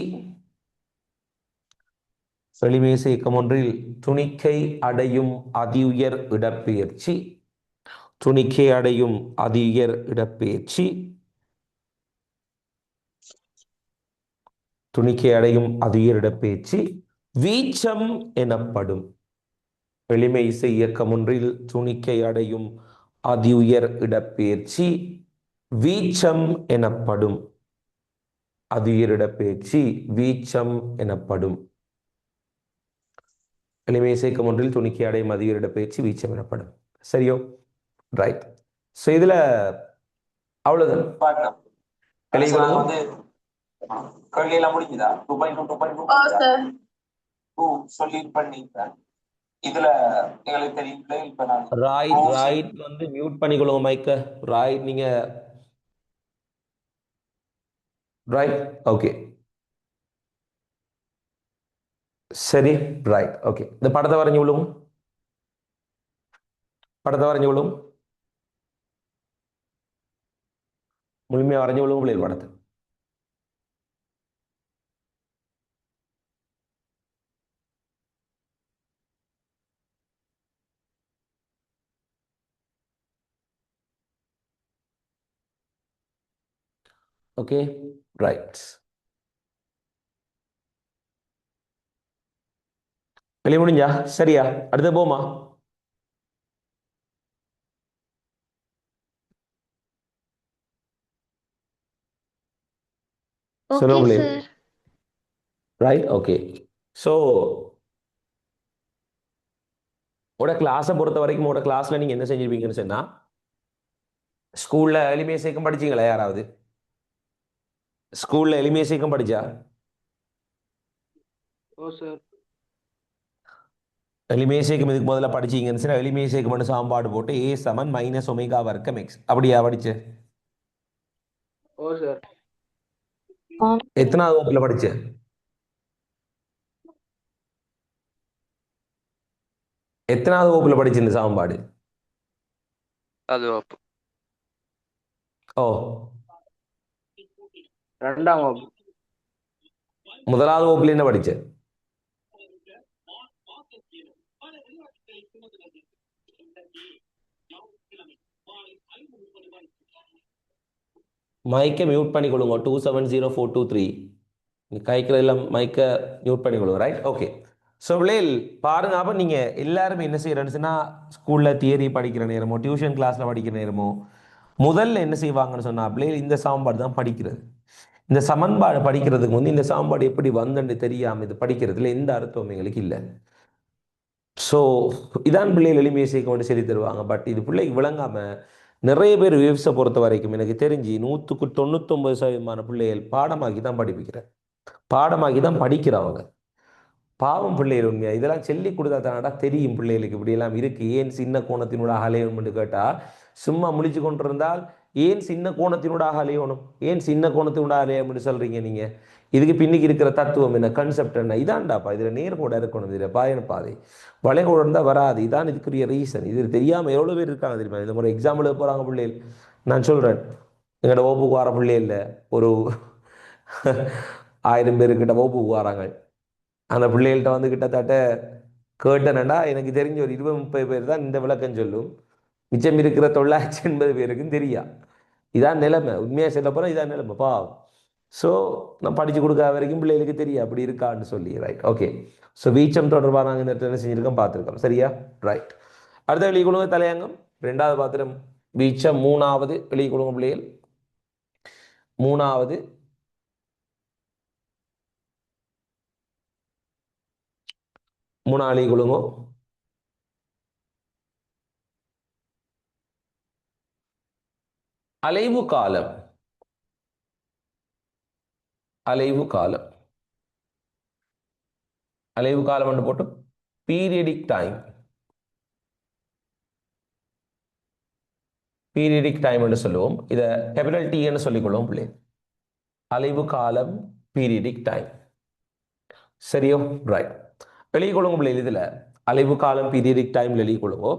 எளிமை இசை இயக்கம் ஒன்றில் துணிக்கை அடையும் அதி உயர் இடப்பெயர்ச்சி, துணிக்கை அடையும் அதி உயர் இடப்பெயர்ச்சி, துணிக்கை அடையும் அதி உயர் இடப்பெயர்ச்சி வீச்சம் எனப்படும். எளிமை இசை இயக்கம் ஒன்றில் துணிக்கை அடையும் அதி உயர் இடப்பெயர்ச்சி வீச்சம் எனப்படும். அதி உயர் இடப்பெயர்ச்சி வீச்சம் எனப்படும். எளிமை இசை இயக்கம் ஒன்றில் துணிக்கை அடையும் அதி உயர் இடப்பெயர்ச்சி வீச்சம் எனப்படும். சரியோ? ரைட். ஸோ இதுல அவ்வளவுதான். பார்க்கலாம். வந்து கல்வியெல்லாம் முடிஞ்சுதா? 2.2 சொல்லி பண்ணிட்டேன். இதுல எங்களுக்கு தெரியல. இப்ப நான் ரைட் வந்து மியூட் பண்ணிக்கொள்ளுங்க மைக்க. ரைட் நீங்க ரைட் ஓகே சரி ரைட் ஓகே. இந்த படத்தை வரைஞ்சு விழுவும், படத்தை வரைஞ்சு விழுவும், முழுமையா வரைஞ்சு விழுவும் பிள்ளைகள் படத்தை. Okay right. வெளியே முடிஞ்சா சரியா? அடுத்து போமா? சொல்லுங்க ஓகே பிள்ளைகள். சார். Right, okay. ஸோ உங்களோட கிளாஸை பொறுத்த வரைக்கும் உங்களோட கிளாஸ்ல நீங்க என்ன செஞ்சிருப்பீங்கன்னு சொன்னா, ஸ்கூல்ல எளிமையை சேர்க்கம் படிச்சீங்களா யாராவது? ஸ்கூல்ல எளிமையை சேர்க்கம் படிச்சா? ஓ சார். எளிமையை சேர்க்கம் இதுக்கு முதல்ல படிச்சீங்கன்னு சொன்னா, எளிமையை சேர்க்கம் சாம்பாடு போட்டு A சமன் மைனஸ் ஒமேகா வர்க்கம் எக்ஸ் அப்படியா படிச்சு? ஓ சார். எத்தனாவது வகுப்புல படிச்ச? எத்தனாவது வகுப்புல படிச்சு இந்த சாம்பாடு? அது வகுப்பு. ஓ, 2ஆம் வகுப்பு. முதலாவது வகுப்புல என்ன படிச்ச? மைக்கை மியூட் பண்ணிக்கொள்ளுங்க. 270423 கைக்கிறதுல மைக்கை மியூட் பண்ணிக்கொள்ளுங்க. Right, okay. ஸோ பிள்ளைகள் பாருங்க, அப்போ நீங்கள் எல்லாருமே என்ன செய்யறேன்னு ஸ்கூலில் தியரி படிக்கிற நேரமோ டியூஷன் கிளாஸில் படிக்கிற நேரமோ முதல்ல என்ன செய்வாங்கன்னு சொன்னால் பிள்ளைகள் இந்த சாம்பாடு தான் படிக்கிறது. இந்த சமன்பாடு படிக்கிறதுக்கு வந்து இந்த சாம்பாடு எப்படி வந்துன்னு தெரியாமல் இது படிக்கிறதுல எந்த அர்த்தமும் எங்களுக்கு இல்லை. ஸோ இதான் பிள்ளைகள் எளிமையை சேர்க்க வேண்டி சொல்லி தருவாங்க. பட் இது பிள்ளைக்கு விளங்காமல் நிறைய பேர் வேவ்ஸை பொறுத்த வரைக்கும் எனக்கு தெரிஞ்சு 100% பிள்ளைகள் பாடமாக்கி தான் படிப்பிக்கிறேன், பாடமாக்கி தான் படிக்கிறவங்க. பாவம் பிள்ளைகள் உண்மையா இதெல்லாம் சொல்லி கொடுத்தா தானடா தெரியும் பிள்ளைகளுக்கு இப்படியெல்லாம் இருக்கு. ஏன் சின்ன கோணத்தினூடாக அலையணும்னு கேட்டால் சும்மா முழிச்சு கொண்டிருந்தால் ஏன் சின்ன கோணத்தினூடாக அலையணும், ஏன் சின்ன கோணத்தினூடாக அலையணும்னு சொல்றீங்க நீங்க? இதுக்கு பின்னிக்கு இருக்கிற தத்துவம் என்ன, கான்செப்ட் என்ன? இதான்டாப்பா, இதில் நேர்கோட இருக்கணும், இதில் பாயன பாதை வளைகோடு இருந்தால் வராது. இதான் இதுக்குரிய ரீசன். இது தெரியாமல் எவ்வளோ பேர் இருக்காங்க தெரியுமா? இந்த மாதிரி எக்ஸாம்பிள் போகிறாங்க பிள்ளைகள். நான் சொல்கிறேன், எங்களோட வகுப்புக்கு வர பிள்ளைகள் ஒரு 1000 பேருக்கிட்ட வகுப்புக்கு வராங்க. அந்த பிள்ளைகள்கிட்ட வந்து கிட்டத்தட்ட கேட்டனடா எனக்கு தெரிஞ்ச ஒரு 20-30 பேர் தான் இந்த விளக்கம் சொல்லும். மிச்சம் இருக்கிற 980 பேருக்கும் தெரியா. இதான் நிலைமை. உண்மையாக சொல்ல போனால் இதான் நிலைமை பாவம். ஸோ நான் படித்து கொடுக்காத வரைக்கும் பிள்ளைகளுக்கு தெரியும் அப்படி இருக்கான்னு சொல்லி. Right, okay. ஸோ வீச்சம் தொடர்பாக நாங்கள் இந்த என்ன செஞ்சுருக்கோம் பார்த்துருக்கோம். சரியா? ரைட். அடுத்த வெளியே கொடுங்க தலையங்கம். 2வது பாத்திரம் வீச்சம். 3வது வெளியே கொடுங்க பிள்ளைகள். 3வது கொள்ளுங்க. அலைவு காலம். அலைவு காலம். அலைவு காலம் என்று போட்டு பீரியடிக் டைம். பீரியடிக் டைம் என்று சொல்லுவோம். இதை கேபிட்டல் டி என்று சொல்லிக்கொள்வோம் பிள்ளை. அலைவு காலம், பீரியடிக் டைம். சரியோ? ரைட். வெளியே கொள்ளுங்க பிள்ளை. இதில் அலைவு காலம் பீரியடிக் டைம் எழுதி கொள்ளுங்க.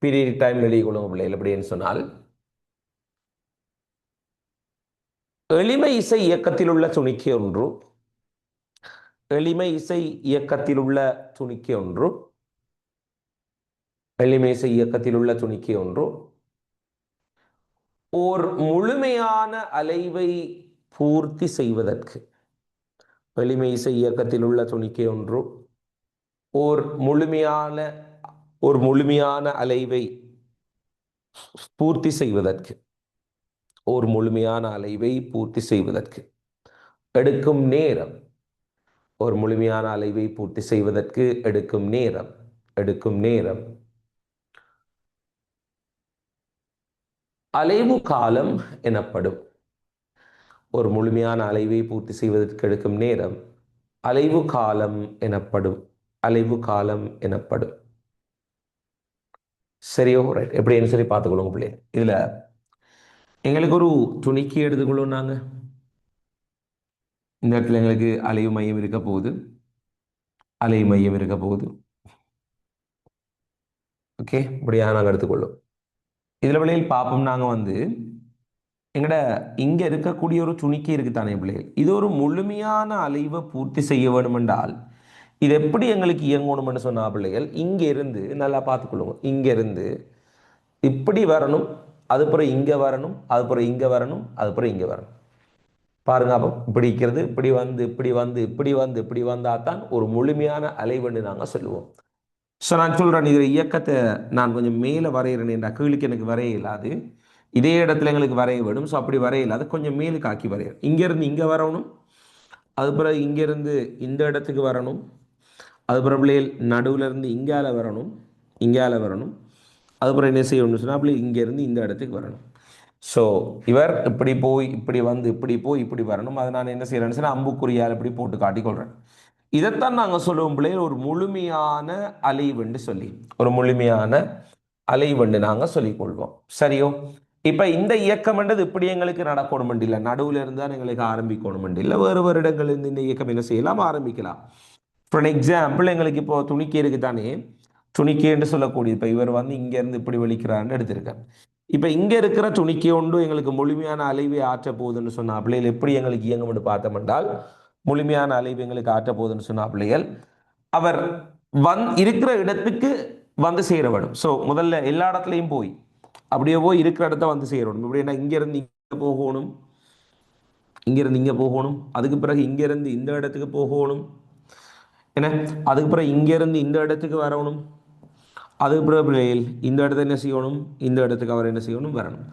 பீரியடிக் டைம் எழுதி கொள்ளுங்க பிள்ளைகள். எப்படின்னு சொன்னால் எளிமை இசை இயக்கத்தில் உள்ள துணிக்கை ஒன்று. எளிமை இசை இயக்கத்தில் உள்ள துணிக்கை ஒன்று. எளிமை இசை இயக்கத்தில் உள்ள துணிக்கை ஒன்று ஓர் முழுமையான அலைவை பூர்த்தி செய்வதற்கு. எளிமை இசை இயக்கத்தில் உள்ள துணிக்கை ஒன்று ஓர் முழுமையான அலைவை பூர்த்தி செய்வதற்கு. ஒரு முழுமையான அலைவை பூர்த்தி செய்வதற்கு எடுக்கும் நேரம். ஒரு முழுமையான அலைவை பூர்த்தி செய்வதற்கு எடுக்கும் நேரம் அலைவு காலம் எனப்படும். ஒரு முழுமையான அலைவை பூர்த்தி செய்வதற்கு எடுக்கும் நேரம் அலைவு காலம் எனப்படும். அலைவு காலம் எனப்படும். சரியோ? ரைட். எப்படின்னு சொல்லி பார்த்துக்கொள்ளுங்க பிள்ளை. இதுல எங்களுக்கு ஒரு துணிக்கை எடுத்துக்கொள்ளும். நாங்க இந்த இடத்துல எங்களுக்கு அலைவு மையம் இருக்க போகுது. அலை மையம் இருக்க போகுது. ஓகே, இப்படியாக நாங்கள் எடுத்துக்கொள்ளும். இதில் பிள்ளைகள் பார்ப்போம். நாங்கள் வந்து எங்கட இங்கே இருக்கக்கூடிய ஒரு துணிக்கை இருக்குத்தானே பிள்ளைகள், இது ஒரு முழுமையான அலைவை பூர்த்தி செய்ய வேண்டும் என்றால் இது எப்படி எங்களுக்கு இயங்கணும்னு சொன்னா பிள்ளைகள், இங்கே இருந்து நல்லா பார்த்துக்கொள்ளுங்க. இங்கே இருந்து இப்படி வரணும், அதுக்கப்புறம் இங்கே வரணும், அதுக்கப்புறம் இங்கே வரணும், அதுக்கப்புறம் இங்கே வரணும். பாருங்க, அப்போ இப்படி இருக்கிறது, இப்படி வந்து இப்படி வந்து இப்படி வந்து இப்படி வந்தால் தான் ஒரு முழுமையான அலைவென்று நாங்கள் சொல்லுவோம். ஸோ நான் சொல்கிறேன், இதில் இயக்கத்தை நான் கொஞ்சம் மேலே வரைகிறேன் என்ற கீழுக்கு எனக்கு வரைய இல்லாது. இதே இடத்துல எங்களுக்கு வரைய வேணும். ஸோ அப்படி வரையில அது கொஞ்சம் மேலுக்கு ஆக்கி வரையணும். இங்கேருந்து இங்கே வரணும், அது பிறகு இங்கேருந்து இந்த இடத்துக்கு வரணும், அது பிறகு பிள்ளைகள் நடுவில் இருந்து இங்கால வரணும், இங்கால வரணும், அது பிறகு என்ன செய்யணும்னு சொன்னால் அப்படி இங்கேருந்து இந்த இடத்துக்கு வரணும். ஸோ இவர் இப்படி போய் இப்படி வந்து இப்படி போய் இப்படி வரணும். அதை நான் என்ன செய்கிறேன்னு சொன்னால் அம்புக்குறியால் இப்படி போட்டு காட்டிக்கொள்கிறேன். இதைத்தான் நாங்கள் சொல்லுவோம் பிள்ளைகள் ஒரு முழுமையான அலைவெண்டு சொல்லி, ஒரு முழுமையான அலைவெண்டு நாங்கள் சொல்லிக்கொள்வோம். சரியோ? இப்போ இந்த இயக்கம்ன்றது இப்படி எங்களுக்கு நடக்கணும் இல்லை, நடுவில் இருந்தால் எங்களுக்கு ஆரம்பிக்கணும் இல்லை, வேறு வேறு இடங்கள் இருந்து இந்த இயக்கம் என்ன செய்யலாம், ஆரம்பிக்கலாம். ஃபார் எக்ஸாம்பிள் எங்களுக்கு இப்போ துணிக்கை இருக்கு தானே, துணிக்கைன்னு சொல்லக்கூடிய இப்போ இவர் வந்து இங்கேருந்து இப்படி வலிக்கிறான்னு எடுத்திருக்கேன். இப்போ இங்கே இருக்கிற துணிக்கை ஒன்று எங்களுக்கு முழுமையான அலைவை ஆற்ற போகுதுன்னு சொன்ன பிள்ளைகள் எப்படி எங்களுக்கு இயங்கும்னு பார்த்தோம் என்றால், முழுமையான அலைவு எங்களுக்கு ஆற்ற போகுதுன்னு சொன்ன பிள்ளைகள் அவர் இருக்கிற இடத்துக்கு வந்து சேர வேணும். ஸோ முதல்ல எல்லா இடத்துலையும் போய் அப்படியே போய் இருக்கிற இடத்த வந்து சேரணும். இப்படின்னா இங்கேருந்து இங்கே போகணும், இங்கேருந்து இங்கே போகணும், அதுக்கு பிறகு இங்கேருந்து இந்த இடத்துக்கு போகணும், என்ன அதுக்கு பிறகு இங்கேருந்து இந்த இடத்துக்கு வரணும், அதுக்கு பிறகு இந்த இடத்த என்ன செய்யணும், இந்த இடத்துக்கு அவர் என்ன செய்யணும், வரணும்.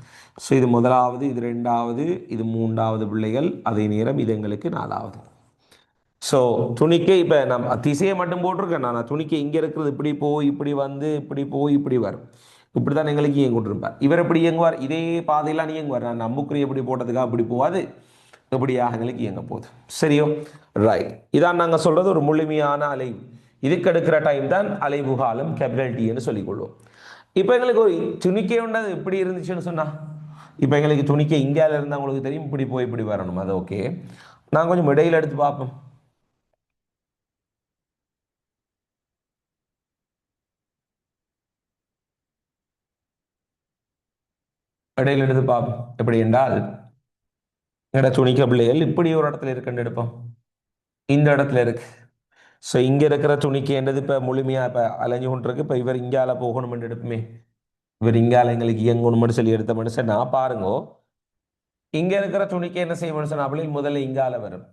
ஸோ இது முதலாவது, இது ரெண்டாவது, இது மூன்றாவது பிள்ளைகள். அதே நேரம் இது எங்களுக்கு நாலாவது. ஸோ துணிக்கை இப்போ நம்ம திசையை மட்டும் போட்டிருக்கேன். நான் துணிக்கை இங்கே இருக்கிறது இப்படி போய் இப்படி வந்து இப்படி போய் இப்படி வரும். இப்படி தான் எங்களுக்கு இயங்கிட்டுருப்பார். இவர் எப்படி இயங்குவார், இதே பாதையெல்லாம் இயங்குவார். நான் நம்புக்குறி எப்படி போட்டதுக்காக அப்படி போகாது, எப்படியாக எங்களுக்கு இயங்க போகுது. சரியோ? ரைட். இதான் நாங்கள் சொல்கிறது ஒரு முழுமையான அலைவு. இதுக்கு எடுக்கிற டைம் தான் அலைவு காலம், கேபிட்டல் டின்னு சொல்லிக்கொள்வோம். இப்போ எங்களுக்கு ஒரு துணிக்கை உண்டது எப்படி இருந்துச்சுன்னு சொன்னால், இப்போ எங்களுக்கு துணிக்கை இந்தியாவில் இருந்தால் உங்களுக்கு தெரியும் இப்படி போய் இப்படி வரணும். அது ஓகே. நான் கொஞ்சம் இடையில எடுத்து பார்ப்போம். இடையில எடுத்து பார்ப்போம். எப்படி என்றால் என்னோட துணிக்க பிள்ளைகள் இப்படி ஒரு இடத்துல இருக்குன்னு எடுப்போம், இந்த இடத்துல இருக்கு. ஸோ இங்கே இருக்கிற துணிக்கைன்றது இப்போ முழுமையாக இப்போ அலைஞ்சு கொண்டு இருக்கு. இப்போ இவர் இங்கால போகணும்னு எடுப்புமே, இவர் இங்கால எங்களுக்கு இயங்கணும்னு சொல்லி எடுத்த மனுஷன் நான் பாருங்கோ. இங்கே இருக்கிற துணிக்கை என்ன செய்ய மனுஷன் அப்படியே முதல்ல இங்கால வரும்,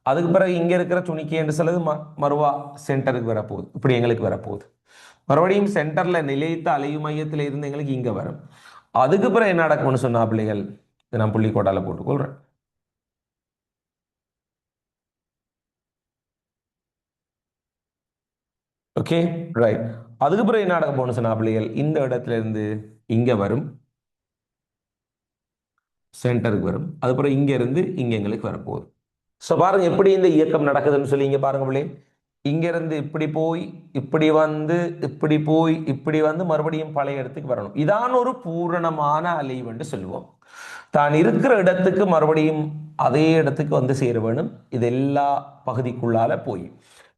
அதுக்கு பிறகு இங்கே இருக்கிற துணிக்கை என்று சொல்லுது மறுவா சென்டருக்கு வரப்போகுது, இப்படி எங்களுக்கு வரப்போகுது. மறுபடியும் சென்டரில் நிலைத்த அலைவு மையத்தில் இருந்து எங்களுக்கு இங்கே வரும். அதுக்கு பிறகு என்ன நடக்கும்னு சொன்னா பிள்ளைகள், நான் புள்ளி கோட்டால போட்டுக்கொள்றேன். Okay, right. அதுக்கு பிறகு என்ன நடக்க போகணும்னு சொன்னா பிள்ளைகள், இந்த இடத்துல இருந்து இங்க வரும், சென்டருக்கு வரும், அதுக்கப்புறம் இங்க இருந்து இங்க எங்களுக்கு வரப்போகுது. ஸோ பாருங்க எப்படி இந்த இயக்கம் நடக்குதுன்னு சொல்லி இங்க பாருங்க பிள்ளை. இங்க இருந்து இப்படி போய் இப்படி வந்து இப்படி போய் இப்படி வந்து மறுபடியும் பழைய இடத்துக்கு வரணும். இதான் ஒரு பூரணமான அலைவு என்று சொல்லுவோம். தான் இருக்கிற இடத்துக்கு மறுபடியும் அதே இடத்துக்கு வந்து சேர வேணும். இது எல்லா பகுதிக்குள்ளால போய்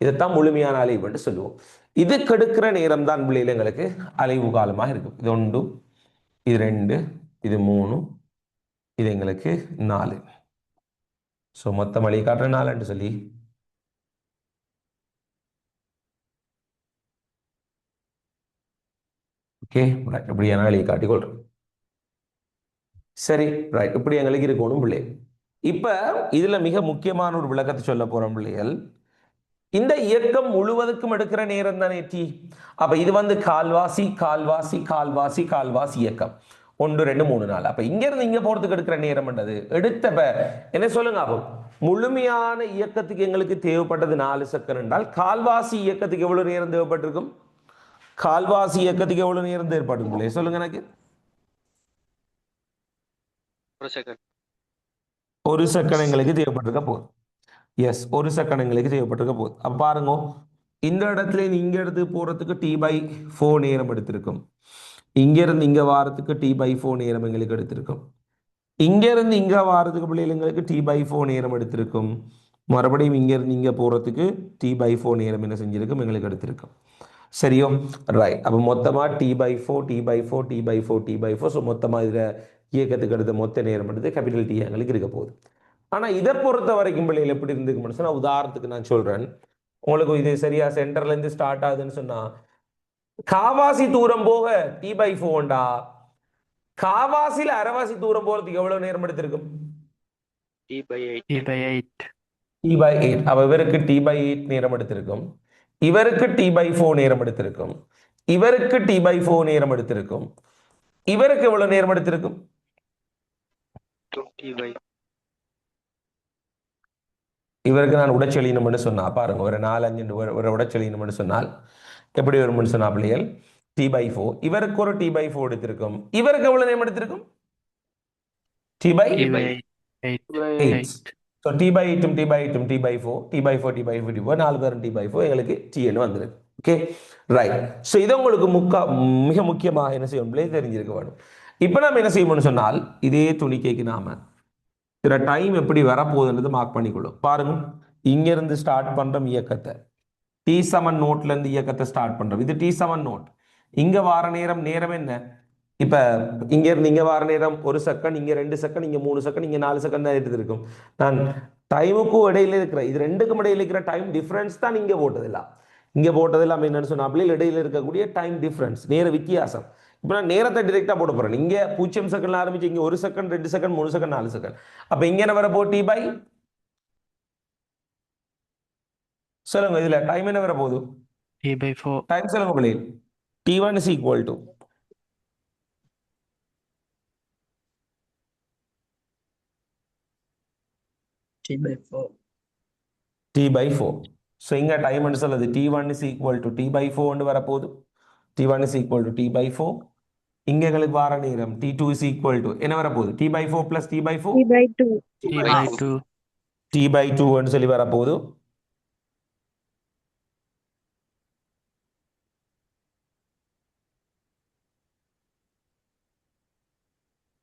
இதைத்தான் முழுமையான அலைவு என்று சொல்லுவோம். இது கெடுக்கிற நேரம் தான் பிள்ளைகள் எங்களுக்கு அலைவு காலமாக இருக்கும். இது 1, இது 2, இது 3, இது எங்களுக்கு 4. ஸோ மொத்தம் வழி காட்டுற 4 சொல்லி ஓகே, ரைட். இப்படியான வழியை காட்டிக்கொள்றோம். சரி, ரைட். இப்படி எங்களுக்கு இருக்கணும் பிள்ளை. இப்ப இதுல மிக முக்கியமான ஒரு விளக்கத்தை சொல்ல போறோம் பிள்ளைகள். இந்த இயக்கம் முழுவதுக்கும் எடுக்கிற நேரம் தானே டி. அப்ப இது வந்து கால்வாசி கால்வாசி கால்வாசி கால்வாசி இயக்கம் 1 2 3 4. அப்ப இங்க இருந்து இங்க போறதுக்கு எடுக்கிற நேரம் எடுத்தப்ப என்ன சொல்லுங்க, அப்போ முழுமையான இயக்கத்துக்கு எங்களுக்கு தேவைப்பட்டது 4 செகண்ட் என்றால் கால்வாசி இயக்கத்துக்கு எவ்வளவு நேரம் தேவைப்பட்டிருக்கும்? கால்வாசி இயக்கத்துக்கு எவ்வளவு நேரம் தேவைப்படும் சொல்லுங்க எனக்கு. 1 செகண்ட். 1 செகண்ட் எங்களுக்கு தேவைப்பட்டிருக்க போகுது. எஸ், 1 செகண்ட் எங்களுக்கு தேவைப்பட்டிருக்க போகுது. அப்ப பாருங்க, இந்த இடத்துல இங்க இடத்துக்கு போறதுக்கு T/4 நேரம் எடுத்திருக்கும். இங்க இருந்து இங்க வாரத்துக்கு T/4 நேரம் எங்களுக்கு எடுத்திருக்கும். இங்க இருந்து இங்க வாரத்துக்கு பிள்ளைகளுக்கு T/4 நேரம் எடுத்திருக்கும். மறுபடியும் இங்க இருந்து இங்க போறதுக்கு T/4 நேரம் என்ன செஞ்சிருக்கும் எங்களுக்கு எடுத்திருக்கும். சரியோ, ரைட். அப்போ மொத்தமா T/4 T/4 T/4 T/4. So மொத்தமா இதுல இயக்கத்துக்கு எடுத்த மொத்த நேரம் எடுத்து கேபிட்டல் T எங்களுக்கு இருக்க போகுது. ஆனா இதை பொறுத்த வரைக்கும் பிள்ளைகள் எப்படி இருந்துக்குன்னு சொன்னா, உதாரணத்துக்கு நான் சொல்றேன் உங்களுக்கு, இது சரியா சென்டர்ல இருந்து ஸ்டார்ட் ஆகுதுன்னு சொன்னா காவாசி தூரம் போக T/4 காவாசில அரைவாசி தூரம் போறதுக்கு எவ்வளவு நேரம் எடுத்திருக்கும்? T/8. அப்ப இவருக்கு T/8 நேரம் எடுத்திருக்கும், இவருக்கு T/4 நேரம் எடுத்திருக்கும், இவருக்கு T/4 நேரம் எடுத்திருக்கும், இவருக்கு எவ்வளவு நேரம் எடுத்திருக்கும்? 20 by இவருக்கு நான் உடச்செழியணும்னு சொன்னா பாருங்க, ஒரு 4-5 ஒரு உடச்செழியணும்னு சொன்னால் எப்படி வரும்னு சொன்னா பிள்ளைகள் T/4. இவருக்கு ஒரு T/4 எடுத்திருக்கும். இவருக்கு எவ்வளவு நேரம் எடுத்திருக்கும்? T/8. So T/8 T/8 T/4 T/4 4 பேரும் T/4 எங்களுக்கு Tன்னு வந்துருக்கு. Okay right. ஸோ இது உங்களுக்கு மிக முக்கியமாக என்ன செய்யணும் பிள்ளை தெரிஞ்சிருக்க வேணும். இப்போ நம்ம என்ன செய்யணும்னு சொன்னால் இதே துணிக்கைக்கு நாம சில டைம் எப்படி வரப்போகுதுன்றது மார்க் பண்ணிக்கொள்ளும். பாருங்க, இங்கிருந்து ஸ்டார்ட் பண்றோம் இயக்கத்தை, T7 நோட்ல இருந்து இயக்கத்தை ஸ்டார்ட் பண்றோம். இது T7 நோட். இங்க வார நேரம் நேரம் என்ன? இப்ப இங்க இருந்து இங்க வார நேரம் 1 செகண்ட், இங்க 2 செகண்ட், இங்க 3 செகண்ட், இங்க 4 செகண்ட் தான் எடுத்திருக்கும். நான் டைமுக்கும் இடையில இருக்கிற இது ரெண்டுக்கும் இடையில இருக்கிற டைம் டிஃபரன்ஸ் தான் இங்க போட்டதில்ல. இங்க போட்டதெல்லாம் என்னன்னு சொன்னா இடையில இருக்கக்கூடிய டைம் டிஃபரன்ஸ், நேர வித்தியாசம். இப்போ நான் நேரத்தை டிரெக்டா போட போறேன். இங்க 0 செகண்ட்ல ஆரம்பிச்சு இங்க 1 செகண்ட், 2 செகண்ட், 3 செகண்ட், 4 செகண்ட். அப்ப இங்க என்ன வரப்போ T/, சொல்லுங்க இதுல டைம் என்ன வர போகுது? T/4. டைம் சொல்லுங்க பிள்ளைகள். T1 is equal to T/4. T/4. So இங்க டைம் என்ன சொல்லுது? T1 is equal to T/4 வரப்போகுது. T1 is equal to T/4. இங்க எங்களுக்கு வார நேரம் T2 is equal to என்ன வரப்போகுது? T/4 plus T/4 T/2. T/2. T/2 சொல்லி வரப்போகுது.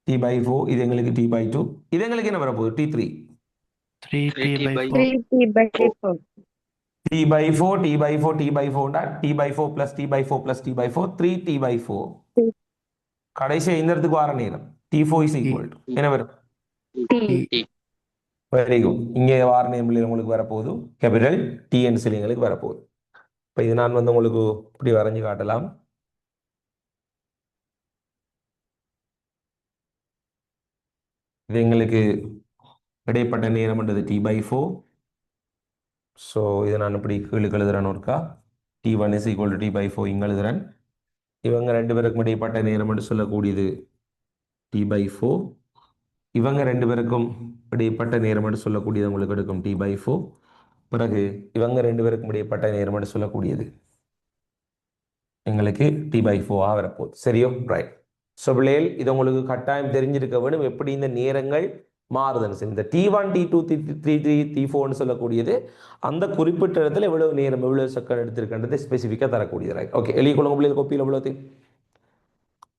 T/4 இது எங்களுக்கு T/2. இது எங்களுக்கு என்ன வரப்போகுது? T3. 3T/4. 3T/4. T/4 T/4 T/4 plus T/4 plus T/4 3T/4. கடைசி இந்த இடத்துக்கு வார நேரம் T4 is equal to என்ன வரும்? T. Very good. இங்கே வார நேரம் உங்களுக்கு வரப்போகுது கேபிட்டல் TN எங்களுக்கு வரப்போகுது. இப்போ இது நான் உங்களுக்கு இப்படி வரைஞ்சு காட்டலாம். இது எங்களுக்கு இடைப்பட்ட நேரம்ன்றது T/4. ஸோ இதை நான் இப்படி கீழே எழுதுறேன் ஒருக்கா. T1 is equal to T/4 இங்கே எழுதுறேன். இவங்க ரெண்டு பேருக்கும் இடைப்பட்ட நேரம் என்று சொல்லக்கூடியது T/4. இவங்க ரெண்டு பேருக்கும் இடைப்பட்ட நேரம் என்று சொல்லக்கூடியது உங்களுக்கு எடுக்கும் T/4. பிறகு இவங்க ரெண்டு பேருக்கும் இடைப்பட்ட நேரம் என்று சொல்லக்கூடியது எங்களுக்கு T/4 வரப்போகுது. சரியோ ரைட். ஸோ பிள்ளைகள் இது உங்களுக்கு கட்டாயம் தெரிஞ்சிருக்க வேணும் எப்படி இந்த நேரங்கள் மாறுதுன்னு. இந்த T1 T2 T3 T4 சொல்லக்கூடியது அந்த குறிப்பிட்ட இடத்துல எவ்வளவு நேரம் எவ்வளவு செகண்ட் எடுத்திருக்கின்றது ஸ்பெசிஃபிக்காக தரக்கூடியது. ரைட். ஓகே, எழுதி கொள்ளுங்க பிள்ளைகள். கொப்பியில் எவ்வளவு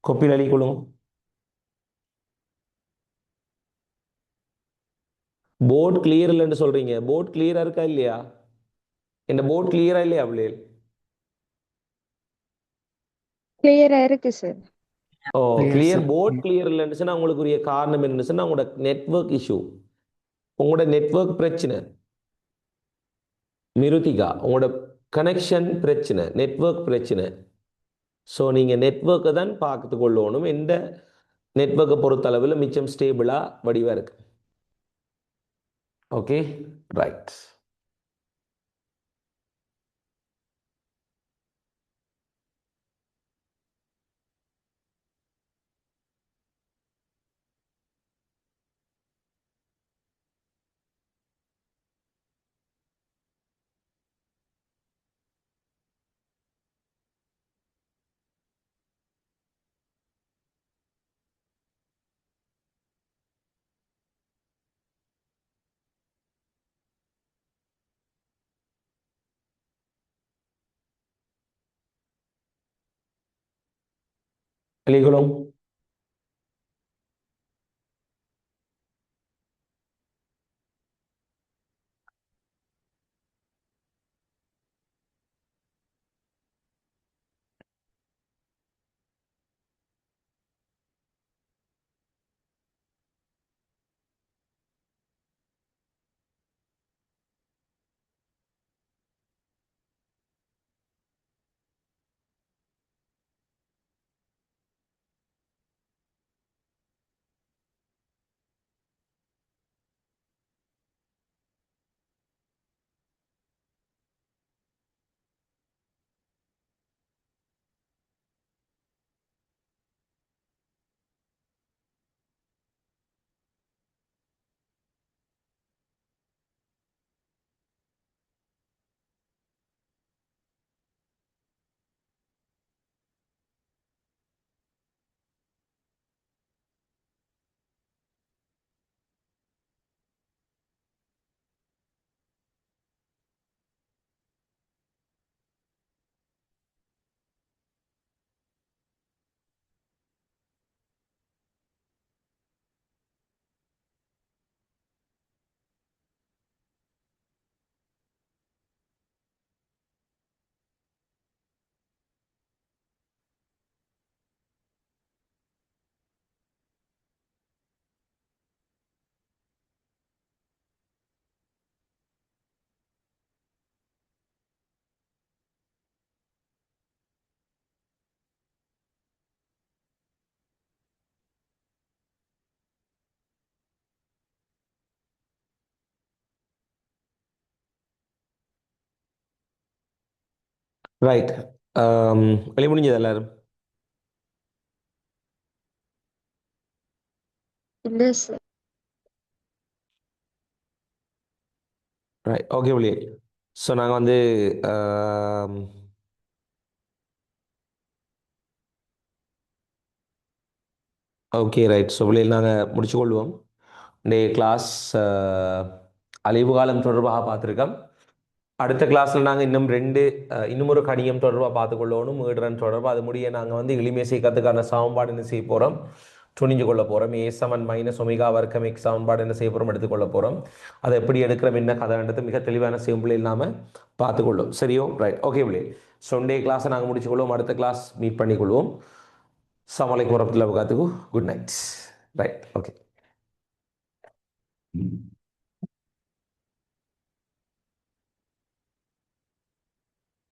கொப்பியில் எழுதி கொள்ளுங்க. போர்ட் கிளியர் இல்லைன்னு சொல்றீங்க. போர்ட் கிளியரா இருக்கா இல்லையா? இந்த போர்ட் கிளியரா இல்லையா பிள்ளைகள்? கிளியரா இருக்கு sir. Oh Clear, clear. sir. Board clear இல்லைன்னு சொன்னா உங்களுக்கு உரிய காரணம் என்னன்னு சொன்னா உங்களோட நெட்வொர்க் இஷ்யூ, உங்களோட நெட்வொர்க் பிரச்சனை. மிருத்திகா, உங்களோட கனெக்ஷன் பிரச்சனை, நெட்வொர்க் பிரச்சனை. ஸோ நீங்கள் நெட்வொர்க்கை தான் பார்த்து கொள்ளணும். எந்த நெட்வொர்க்கை பொறுத்தளவில் மிச்சம் ஸ்டேபிளாக வடிவாக இருக்கு. Okay right. எழுதிக்கொள்ளும். ரைட். வெளி முடிஞ்சது எல்லாரும்? இல்ல சார். ரைட், ஓகே வெளியே. ஸோ நாங்கள் வந்து ஓகே ரைட். ஸோ வெளியில் நாங்கள் முடிச்சுக்கொள்வோம். டே கிளாஸ் அழிவு காலம் தொடர்பாக பார்த்துருக்கோம். அடுத்த கிளாஸில் நாங்கள் இன்னும் ஒரு கணியம் தொடர்பாக பார்த்துக்கொள்ளணும். மீடுரன் தொடர்பாக அது முடிய நாங்கள் வந்து எளிமை செய்யறதுக்கான சமன்பாடு என்ன செய்ய போகிறோம், துணிஞ்சு கொள்ள போகிறோம். A7 - ஒமேகா வர்க்கம் x சமன்பாடு என்ன செய்ய போகிறோம், எடுத்துக்கொள்ள போகிறோம். அதை எப்படி எடுக்கிறோம், என்ன கதைன்றது மிக தெளிவான சிம்பிளில் நாம் பார்த்துக்கொள்ளும். சரியோ? ரைட், ஓகே பிள்ளை. ஸோ டே கிளாஸை நாங்கள் முடிச்சுக்கொள்வோம். அடுத்த கிளாஸ் மீட் பண்ணிக்கொள்வோம். அஸ்ஸலாமு அலைக்கும் வரஹ்மத்துல்லாஹி வபரகாத்துஹு. Good night. Right, okay.